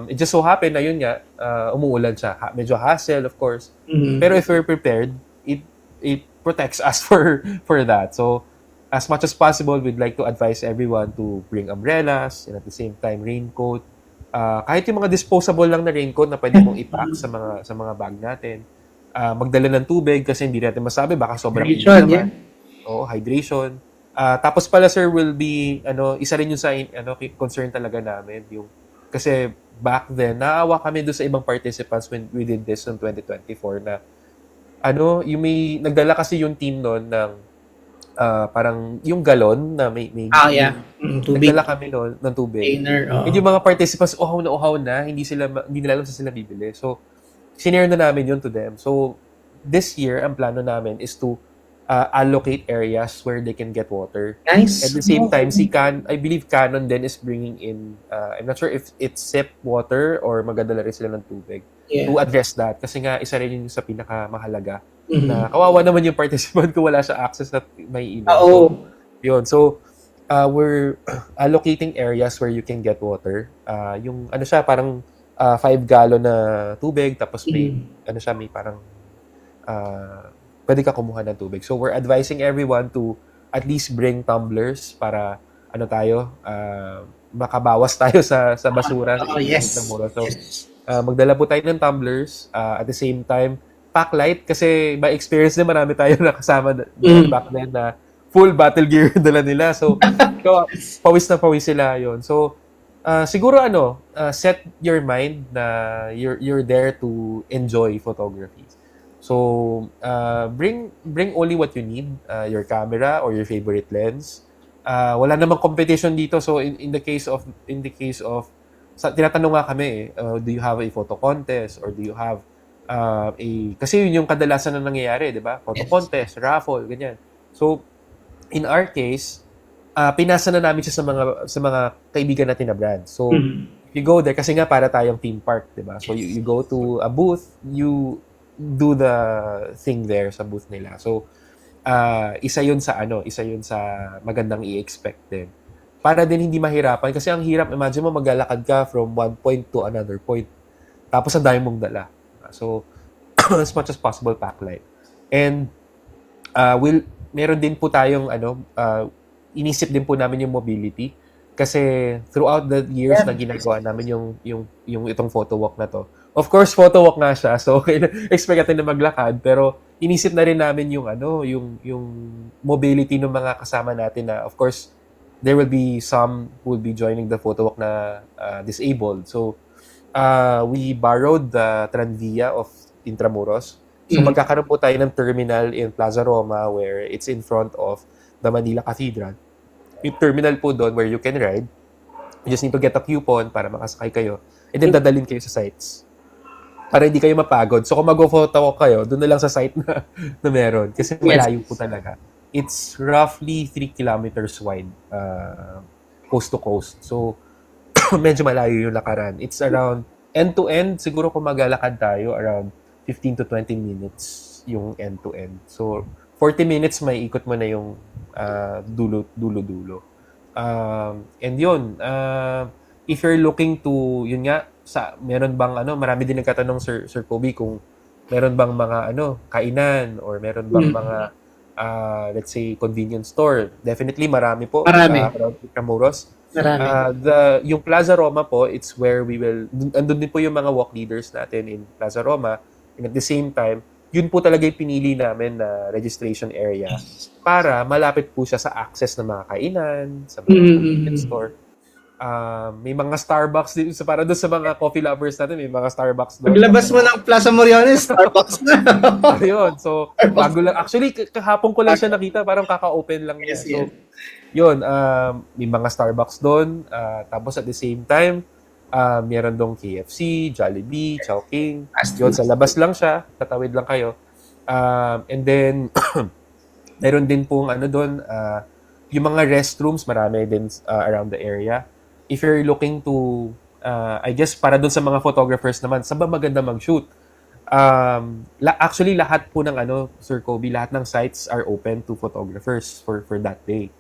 It just so happened na yun nga, umuulan siya. Medyo hassle, of course. Mhm. Pero if we're prepared, it protects us for that. So, as much as possible, we'd like to advise everyone to bring umbrellas and at the same time, raincoat. Kahit yung mga disposable lang na raincoat na pwede mong ipack sa mga bag natin. Magdala ng tubig kasi hindi natin masabi, baka sobrang init Hydration, naman. Oo, hydration. Tapos pala sir will be isa rin yung sa concern talaga namin yung kasi back then naawa kami doon sa ibang participants when we did this in 2024 na yung may nagdala kasi yung team noon ng parang yung galon na may Yeah. Tubig. nagdala kami noon ng tubig. Container. And yung mga participants uhaw na hindi nila alam sa sila bibili. So sinare na namin yun to them. So this year ang plano namin is to allocate areas where they can get water. Nice. At the same time, I believe Canon then is bringing in, I'm not sure if it's sip water or magdadala rin sila ng tubig to address that. Kasi nga, isa rin yung sa pinakamahalaga. Na kawawa naman yung participant kung wala siya access na may inom. Oo. So, yun. So, we're allocating areas where you can get water. Yung, siya, parang 5 gallon na tubig, tapos may, may parang, pwede ka kumuha ng tubig. So, we're advising everyone to at least bring tumblers para makabawas tayo sa basura. Yes. Ng mura. So, magdala po tayo ng tumblers. At the same time, pack light kasi by experience din marami tayo nakasama back then na full battle gear dala nila. So, pawis na pawis sila yon. So, siguro set your mind na you're there to enjoy photography. So, bring only what you need, your camera or your favorite lens. Wala namang competition dito. So, in the case of tinatanong nga kami, do you have a photo contest or do you have kasi yun yung kadalasan na nangyayari, di ba? Photo contest, raffle, ganyan. So, in our case, pinasa na namin siya sa mga kaibigan natin na brand. So, you go there kasi nga para tayong theme park, di ba? So, you go to a booth, you do the thing there sa booth nila. So, isa yun sa magandang i-expect din. Para din hindi mahirapan. Kasi ang hirap, imagine mo maglalakad ka from one point to another point. Tapos ang dami mong dala. So, as much as possible, pack light. And, meron din po tayong, inisip din po namin yung mobility. Kasi throughout the years na ginagawa namin yung itong photo walk na to, of course, photo walk nga siya. So, expect natin na maglakad. Pero, inisip na rin namin yung mobility ng mga kasama natin na, of course, there will be some who will be joining the photo walk na disabled. So, we borrowed the Tranvia of Intramuros. So, magkakaroon po tayo ng terminal in Plaza Roma where it's in front of the Manila Cathedral. Yung terminal po doon where you can ride. You just need to get a coupon para makasakay kayo. And then, dadalhin kayo sa sites. Para hindi kayo mapagod. So, kung mag-photo walk kayo, doon na lang sa site na meron. Kasi malayo po talaga. It's roughly 3 kilometers wide, coast to coast. So, medyo malayo yung lakaran. It's around, end-to-end, siguro kung maglalakad tayo, around 15 to 20 minutes yung end-to-end. So, 40 minutes may ikot mo na yung dulo-dulo. And yun, if you're looking to, yun nga, meron bang marami din nagtatanong Sir Kobe kung meron bang mga kainan or meron bang mga let's say convenience store. Definitely marami po around Intramuros. Yung Plaza Roma po, it's where andun din po yung mga walk leaders natin in Plaza Roma, and at the same time yun po talaga yung pinili namin na registration area para malapit po siya sa access ng mga kainan, sa mga convenience store. May mga Starbucks din para doon sa mga coffee lovers natin, may mga Starbucks doon. Paglabas mo ng Plaza Moriones, Starbucks na. Ayun, so bago lang. Actually, kahapon ko lang siya nakita, parang kaka-open lang niya. So, yun, may mga Starbucks doon. Tapos at the same time, meron doon KFC, Jollibee, Chowking. Yun, sa labas lang siya, tatawid lang kayo. And then, meron din pong doon, yung mga restrooms, marami din around the area. If you're looking to, I guess para dun sa mga photographers naman, saan ba maganda mag-shoot? Actually, lahat po ng Sir Kobe, lahat ng sites are open to photographers for that day.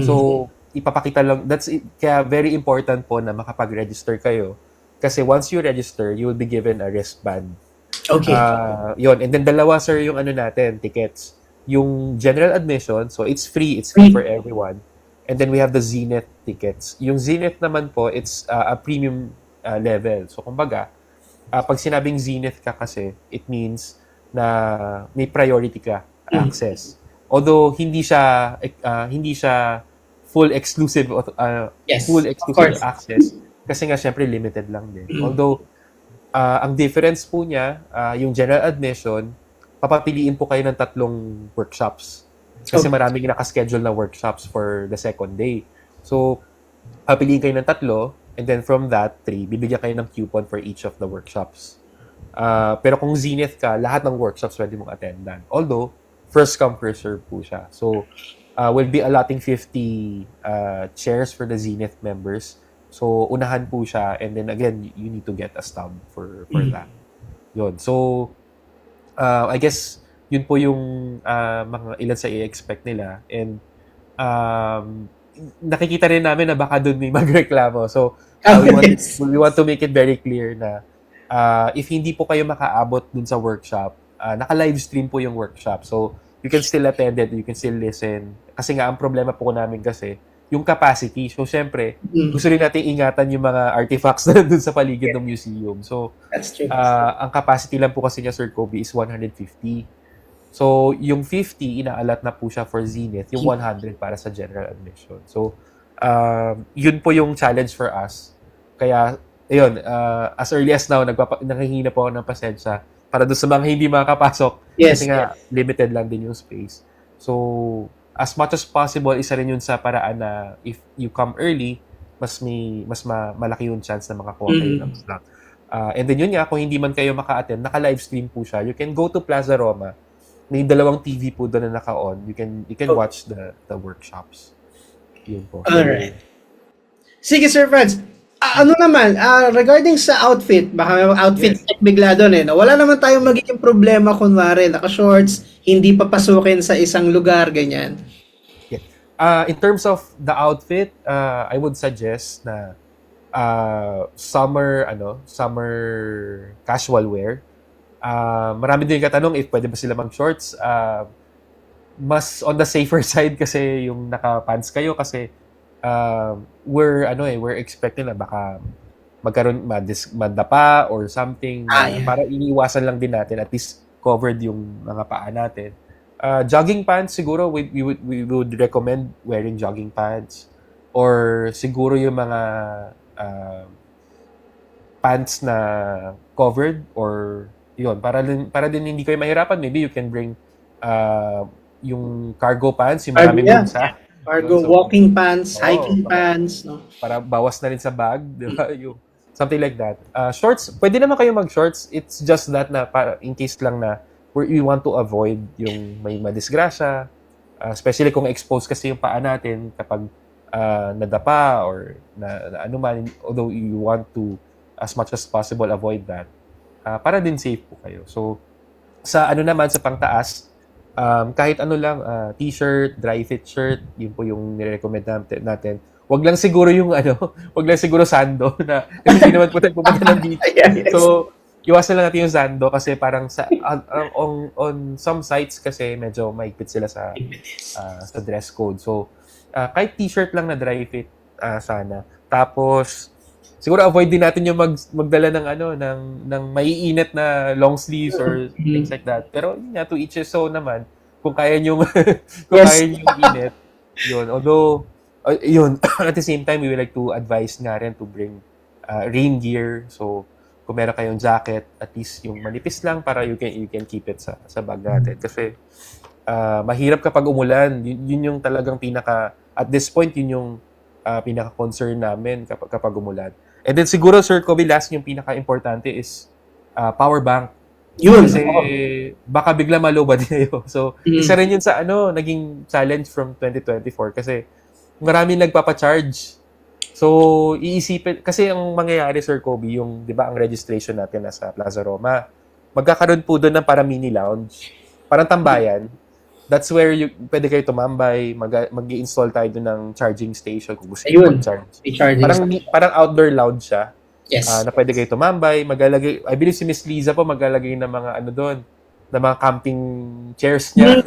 So, ipapakita lang, kaya very important po na makapag-register kayo Kasi once you register, you will be given a wristband. Okay. Yun. And then dalawa, sir, yung ano natin, tickets. Yung general admission, so it's free Free. for everyone. And then we have the Zenith tickets. Yung Zenith naman po, it's a premium level. So kumbaga, pag sinabing Zenith ka kasi, it means na may priority ka access. Although hindi siya full exclusive Yes, full of exclusive course. access kasi nga syempre limited lang din. Although ang difference po niya, yung general admission, papapiliin po kayo ng 3 workshops. Kasi Okay. maraming nakaschedule na workshops for the second day. So, papiliin kayo ng 3, and then from that, 3, bibigyan kayo ng coupon for each of the workshops. Pero kung Zenith ka, lahat ng workshops pwede mong attendan. Although, first come, first serve po siya. So, we'll be allotting 50 chairs for the Zenith members. So, unahan po siya, and then again, you need to get a stub for that. Yun. So, I guess, yun po yung mga ilan sa i-expect nila. And, nakikita rin namin na baka doon may magreklamo. So, Yes. we want to make it very clear na if hindi po kayo makaabot dun sa workshop, naka-live stream po yung workshop. So, you can still attend it, you can still listen. Kasi nga, ang problema po namin kasi, yung capacity. So, syempre, gusto rin natin ingatan yung mga artifacts na dun sa paligid ng museum. So, That's true. ang capacity lang po kasi niya, Sir Kobe, is 150. So, yung 50, inaalat na po siya for Zenith, yung 100 para sa general admission. So, yun po yung challenge for us. Kaya, ayun, as early as now, nakihina po ako ng pasensya para doon sa mga hindi makakapasok. Yes. Kasi nga, limited lang din yung space. So, as much as possible, isa rin yun sa paraan na if you come early, malaki yung chance na makakuha kayo ng slot. And then yun nga, kung hindi man kayo maka-attend, naka-live stream po siya. You can go to Plaza Roma. May 2 TV po doon na naka-on. You can watch the workshops. Yun po. Alright. Sige, Sir Franz. Ano naman, regarding sa outfit, baka may outfit Yes. check bigla doon no? Wala naman tayong magiging problema kunwari, naka-shorts, hindi papasukin sa isang lugar, ganyan. In terms of the outfit, I would suggest na summer casual wear. Marami din katanong if pwede ba sila mag-shorts. Mas on the safer side kasi yung naka-pants kayo kasi we're expecting na baka magkaroon madapa or something Yeah. para iniiwasan lang din natin at least covered yung mga paa natin. Jogging pants siguro we would recommend wearing jogging pants or siguro yung mga pants na covered or yun para din hindi kayo mahirapan, maybe you can bring yung cargo pants, yung maraming bulsa. Cargo, So, walking pants, hiking pants, no? para bawas na rin sa bag, di ba? Yung something like that. Shorts, pwede naman kayo mag-shorts. It's just that na para in case lang na we want to avoid yung may madisgrasya, especially kung exposed kasi yung paa natin kapag nadapa or na ano man, although you want to as much as possible avoid that. Para din safe po kayo. So sa ano naman sa pangtaas, kahit ano lang, t-shirt, dry fit shirt, yun po yung nire-recommend natin. Wag lang siguro yung wag lang siguro sando na kasi hindi naman po tayo pupunta ng beach. Yes. So, iwasan lang natin yung sando kasi parang on some sites kasi medyo mahigpit sila sa dress code. So, kahit t-shirt lang na dry fit sana. Tapos, siguro avoid din natin yung magdala ng maiinit na long sleeves or things like that. Pero yun nga, to each his own naman. Kung kaya nyo kaya nyo yung init, yun. Although, yun, at the same time, we would like to advise nga rin to bring rain gear. So, kung meron kayong jacket, at least yung manipis lang para you can keep it sa bag natin. Kasi, mahirap kapag umulan. Yun yung talagang at this point, yun yung pinaka-concern namin kapag umulan. And then siguro, Sir Kobe, last yung pinaka-importante is power bank. Yun. Kasi baka bigla malobad kayo. So, isa rin yun sa naging challenge from 2024 kasi maraming nagpapa-charge. So, iisipin, kasi ang mangyayari, Sir Kobe, yung, di ba, ang registration natin nasa Plaza Roma, magkakaroon po doon ng para mini lounge, parang tambayan. That's where pwede kayo tumambay, mag-i-install tayo doon ng charging station kung gusto nyo mag-charge. I-charging. Parang outdoor lounge siya. Yes. na pwede kayo tumambay, maglalagay, I believe si Miss Liza po maglalagay ng mga ano doon, ng mga camping chairs niya.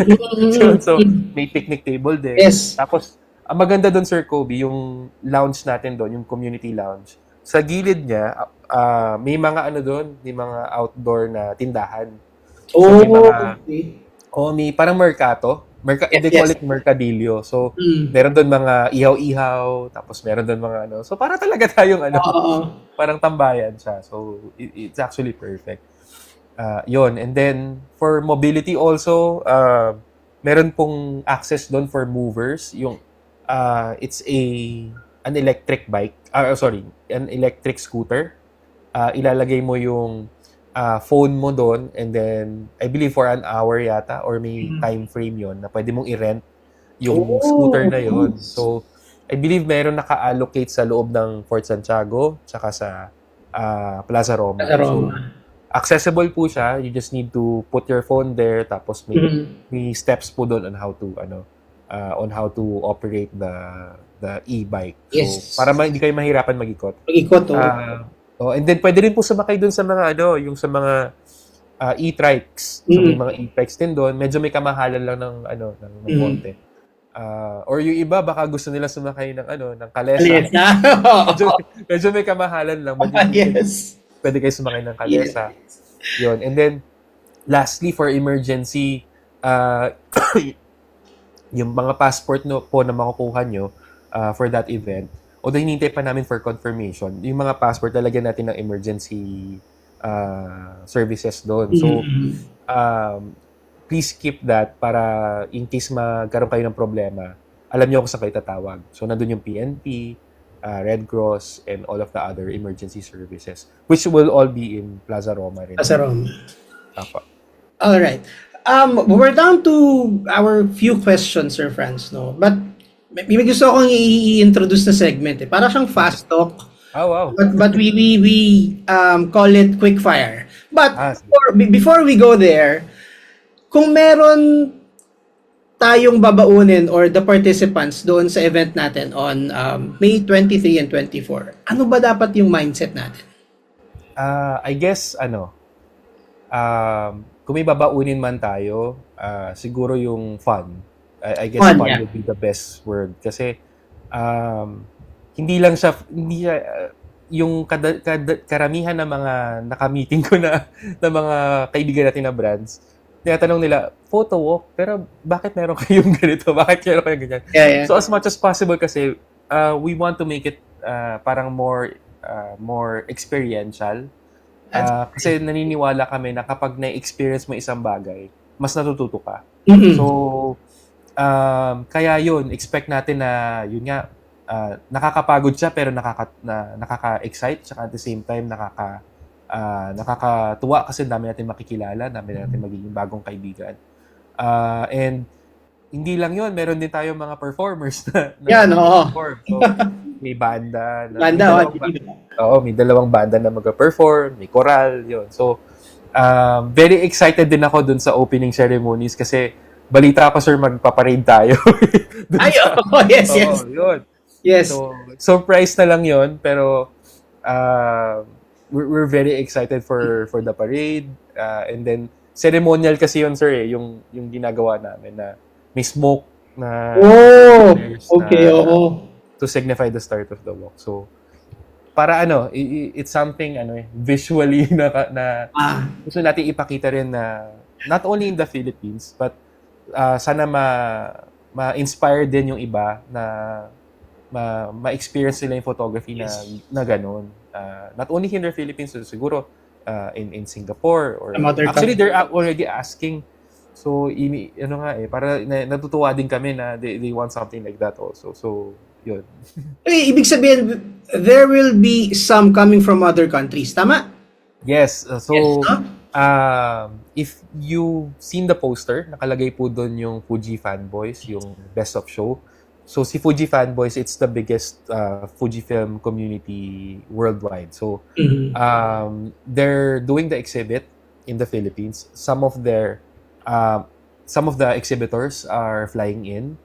So, may picnic table din. Yes. Tapos, ang maganda doon, Sir Kobe, yung lounge natin doon, yung community lounge. Sa gilid niya, may mga ano doon, may mga outdoor na tindahan. So, may mga, Okay. may parang mercato. Yes, They call yes. it mercadillo. So, Mm. meron doon mga ihaw-ihaw, tapos meron doon mga ano. So, para talaga tayong ano, Oo. parang tambayan siya. So, it's actually perfect. Yun. And then, for mobility also, meron pong access doon for movers. It's an electric bike. Sorry, an electric scooter. Ilalagay mo yung phone mo doon, and then I believe for an hour yata or may time frame yon na pwede mong i-rent yung scooter na yon. So I believe meron naka-allocate sa loob ng Fort Santiago tsaka sa Plaza Roma. Sa So Roma. accessible po siya. You just need to put your phone there, tapos may steps po doon on how to operate the e-bike. So Yes. para hindi kayo mahirapan mag-ikot. Mag-ikot, And then pwede rin po sumakay doon sa mga yung sa mga e-trikes. So may mga e-bikes din doon. Medyo may kamahalan lang ng konti. Or yung iba baka gusto nila sumakay ng Kalesa. Medyo may kamahalan lang. Yes. Pwede kayo sumakay ng Kalesa. Yun. And then lastly, for emergency, yung mga passport po na makukuha nyo for that event, although hinintay pa namin for confirmation, yung mga passport, lalagyan natin ng emergency services doon. So, please keep that para in case magkaroon kayo ng problema, alam niyo kung saan kayo tatawag. So, nandun yung PNP, Red Cross, and all of the other emergency services, which will all be in Plaza Roma rin. Plaza Roma. Apa. All right. We're down to our few questions, Sir Franz, no? But may gusto akong i-introduce na segment eh. Para siyang fast talk. Oh, wow. But we call it quick fire. But before we go there, kung meron tayong babaunin or the participants doon sa event natin on May 23 and 24, ano ba dapat yung mindset natin? I guess, kung may babaunin man tayo, siguro yung fun. I guess fun would be the best word. Kasi, hindi siya, yung karamihan ng mga nakamiting ko na mga kaibigan natin na brands, tinatanong nila, photo walk, pero bakit meron kayong ganito? Bakit meron kayong ganyan? Yeah. So as much as possible kasi, we want to make it parang more experiential. Kasi naniniwala kami na kapag na-experience mo isang bagay, mas natututo ka. So, kaya yun, expect natin na, yun nga, nakakapagod siya pero nakaka-excite, tsaka at the same time, nakakatuwa kasi dami natin makikilala, dami natin magiging bagong kaibigan. And hindi lang yun, meron din tayong mga performers na perform. So, may banda. May dalawang banda na mag-perform, may choral, yun. So, very excited din ako dun sa opening ceremonies kasi balita ko, sir, magpaparade tayo. Yes. Yun. Yes. So, surprise na lang yun, pero we're very excited for the parade. And then, ceremonial kasi yun, sir, yung ginagawa namin na may smoke na to signify the start of the walk. So, para it's something visually na gusto natin ipakita rin na not only in the Philippines, but sana ma-inspire din yung iba na ma-experience nila yung photography na ganun. Not only here in the Philippines, siguro in Singapore or actually they're already asking. So para natutuwa din kami na they want something like that also. So yun. Ibig sabihin there will be some coming from other countries, tama? Yes. If you've seen the poster, nakalagay po doon yung Fuji Fanboys, yung Best of Show. So si Fuji Fanboys, it's the biggest Fujifilm community worldwide. So they're doing the exhibit in the Philippines. Some of the exhibitors are flying in,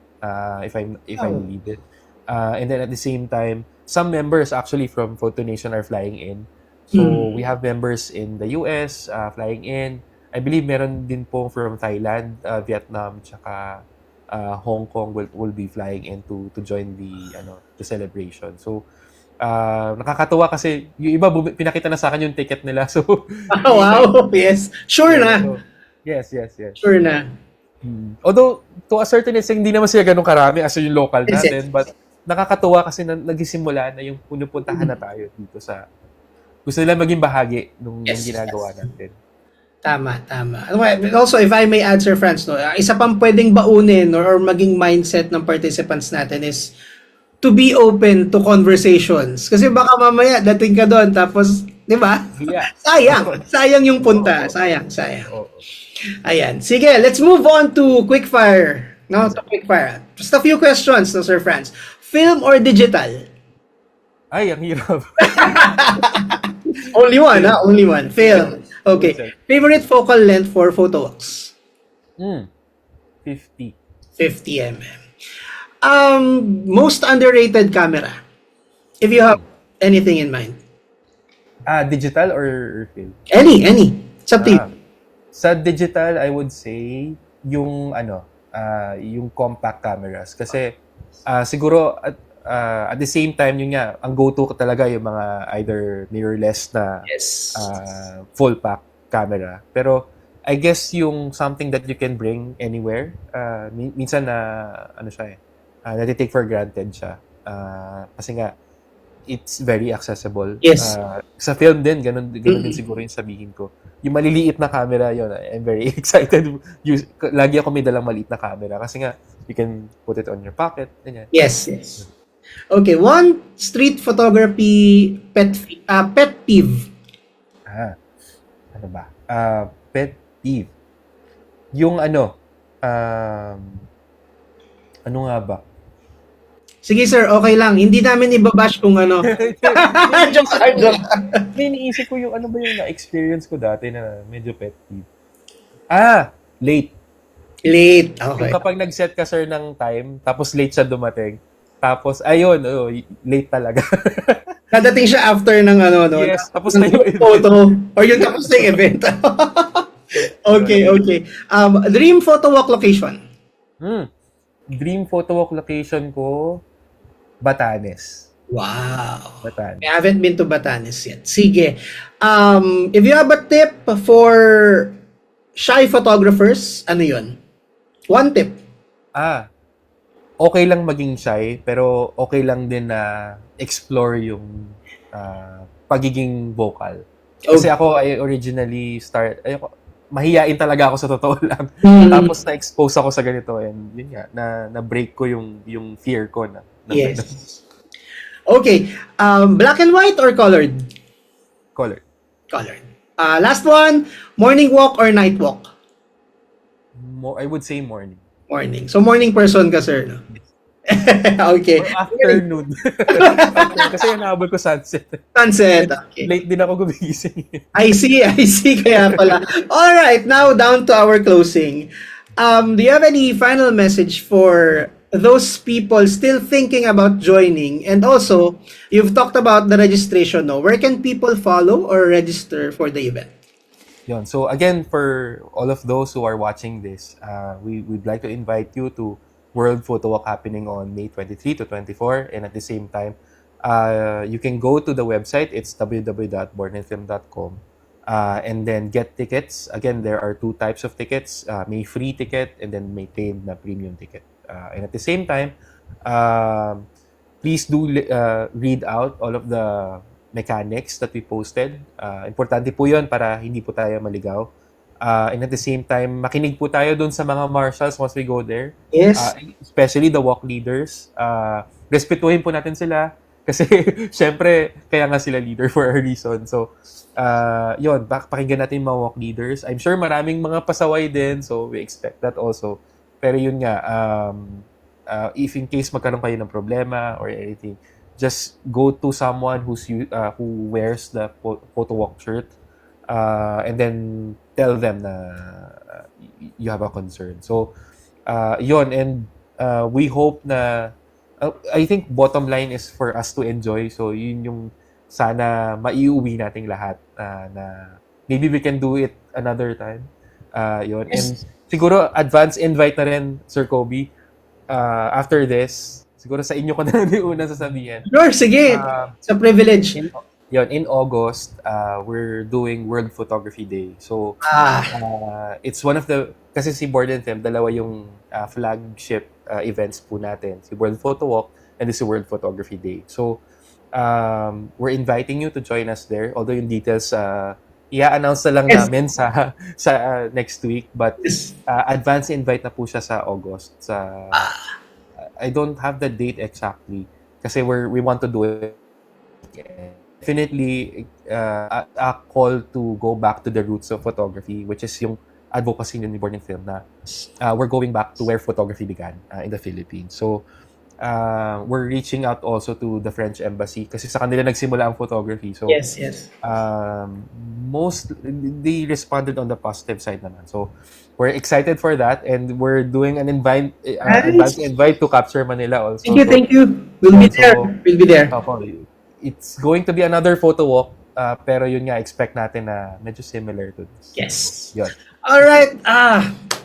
if I believe it. And then at the same time, some members actually from Photo Nation are flying in. So we have members in the US flying in. I believe meron din po from Thailand, Vietnam, tsaka Hong Kong will be flying in to join the celebration. So nakakatuwa kasi yung iba pinakita na sa akin yung ticket nila. So Oh, wow. Yes. Sure na. so, yes. Sure na. Although to a certain extent hindi naman sila ganun karami as yung local Yes, natin, but nakakatuwa kasi nagsisimula na yung punupuntahan na tayo dito sa gusto nila maging bahagi nung ginagawa natin. Tama. Also, if I may add, Sir Franz, no, isa pang pwedeng baunin or maging mindset ng participants natin is to be open to conversations. Kasi baka mamaya dating ka doon tapos, di ba? Yeah. Sayang yung punta. Sayang. Oo. Ayan. Sige, let's move on to quickfire. No, to quickfire. Just a few questions, no, Sir Franz. Film or digital? Ay, ang hirap. Only one, ha? Only one. Film. Okay. Favorite focal length for photo walks? 50. 50 mm. Most underrated camera? If you have anything in mind. Digital or film? Any. It's up to you. Sa digital, I would say yung yung compact cameras kasi siguro at the same time yun nga ang go-to ko talaga yung mga either mirrorless na Yes. full pack camera. Pero I guess yung something that you can bring anywhere, minsan na na-take for granted siya. Kasi nga it's very accessible. Yes. Sa film din, ganun din siguro yung sabihin ko. Yung maliliit na camera, yun, I'm very excited. Lagi ako may dalang maliit na camera kasi nga, you can put it on your pocket. Ganyan. Yes. Okay, one street photography pet peeve. Ano ba? Pet peeve. Yung ano nga ba? Sige sir, okay lang. Hindi namin ibabash kung ano. Joke. May iniisip ko yung ano ba yung na-experience ko dati na medyo pet peeve. Late. Late. Okay. Yung kapag nag-set ka sir ng time, tapos late siya dumating, tapos ayun, late talaga. Nadating siya after ng ano, no? Yes, tapos na yung event. Photo. Or yung tapos na yung event. Okay. Dream photo walk location. Dream photo walk location ko, Batanes. Wow. Batanes. I haven't been to Batanes yet. Sige. If you have a tip for shy photographers, ano yun? One tip. Okay lang maging shy, pero okay lang din na explore yung pagiging vocal. Kasi ako, I originally mahiyain talaga ako sa totoo lang. Tapos na-expose ako sa ganito and yun nga, na-break ko yung fear ko na. Yes. Okay. Black and white or colored? Colored. Last one, morning walk or night walk? I would say morning. Morning. So morning person ka, sir, no? Okay. Or afternoon. Kasi nahabol ko sunset. Okay. Late din ako gumising. I see. Kaya pala. All right, now down to our closing. Do you have any final message for those people still thinking about joining? And also, you've talked about the registration, no? Where can people follow or register for the event? Yun. So again, for all of those who are watching this, we'd like to invite you to World Photo Walk happening on May 23 to 24. And at the same time, you can go to the website. It's www.bornandfilm.com and then get tickets. Again, there are two types of tickets. May free ticket and then may paid na premium ticket. And at the same time, please do read out all of the mechanics that we posted. Importante po yun para hindi po tayo maligaw. And at the same time, makinig po tayo dun sa mga marshals once we go there. Yes. Especially the walk leaders. Respetuhin po natin sila kasi syempre, kaya nga sila leader for a reason. So, yun, pakinggan natin yung mga walk leaders. I'm sure maraming mga pasaway din, so we expect that also. Pero yun nga, if in case magkaroon kayo ng problema or anything, just go to someone who wears the photo walk shirt and then tell them na you have a concern. So, yun. And we hope na I think bottom line is for us to enjoy. So yun yung sana maiuwi nating lahat na maybe we can do it another time. Yun. And Yes. siguro advance invite na rin, Sir Kobe. After this, siguro sa inyo ko na rin yung unang sasabihin. Sure, sige. Uh, Sa privilege. in August, we're doing World Photography Day. So, it's one of the, kasi si Board and Film, dalawa yung flagship events po natin. Si World Photo Walk and this World Photography Day. So, we're inviting you to join us there. Although yung details, i-announce na lang Yes. namin sa next week. But Yes. advance invite na po siya sa August. I don't have the date exactly kasi we want to do it. Definitely a call to go back to the roots of photography, which is yung advocacy ni Born in Film na we're going back to where photography began in the Philippines. So, we're reaching out also to the French Embassy kasi sa kanila nagsimula ang photography. So, Yes. they responded on the positive side naman. So, we're excited for that and we're doing an advance invite to Capture Manila also. Thank you. We'll be there. We'll be there. Opo, it's going to be another photo walk, pero yun nga, expect natin na medyo similar to this. Yes. Yun. Alright.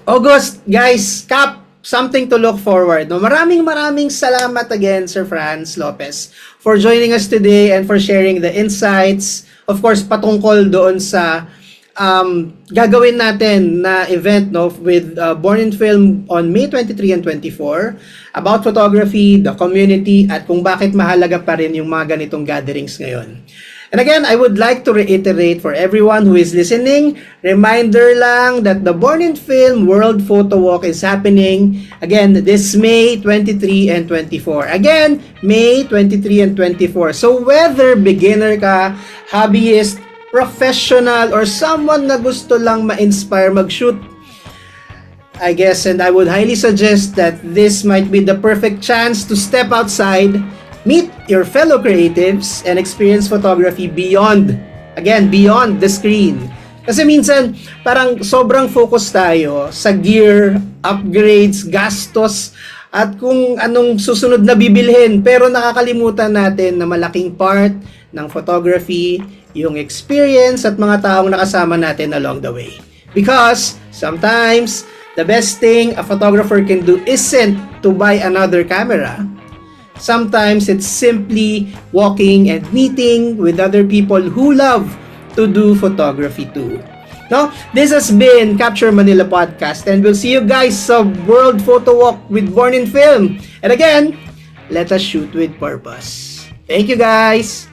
August, guys, Cap, something to look forward. No? Maraming salamat again, Sir Franz Lopez, for joining us today and for sharing the insights. Of course, patungkol doon sa gagawin natin na event with Born in Film on May 23 and 24 about photography, the community, at kung bakit mahalaga pa rin yung mga ganitong gatherings ngayon. And again, I would like to reiterate for everyone who is listening, reminder lang that the Born in Film World Photo Walk is happening again this May 23 and 24. Again, May 23 and 24. So whether beginner ka, hobbyist, professional, or someone na gusto lang ma-inspire mag-shoot, I guess, and I would highly suggest that this might be the perfect chance to step outside, meet your fellow creatives, and experience photography beyond the screen. Kasi minsan, parang sobrang focus tayo sa gear, upgrades, gastos, at kung anong susunod na bibilhin. Pero nakakalimutan natin na malaking part ng photography, yung experience at mga taong nakasama natin along the way. Because sometimes, the best thing a photographer can do isn't to buy another camera. Sometimes it's simply walking and meeting with other people who love to do photography too. No? This has been Capture Manila Podcast, and we'll see you guys sa World Photo Walk with Born in Film. And again, let us shoot with purpose. Thank you guys!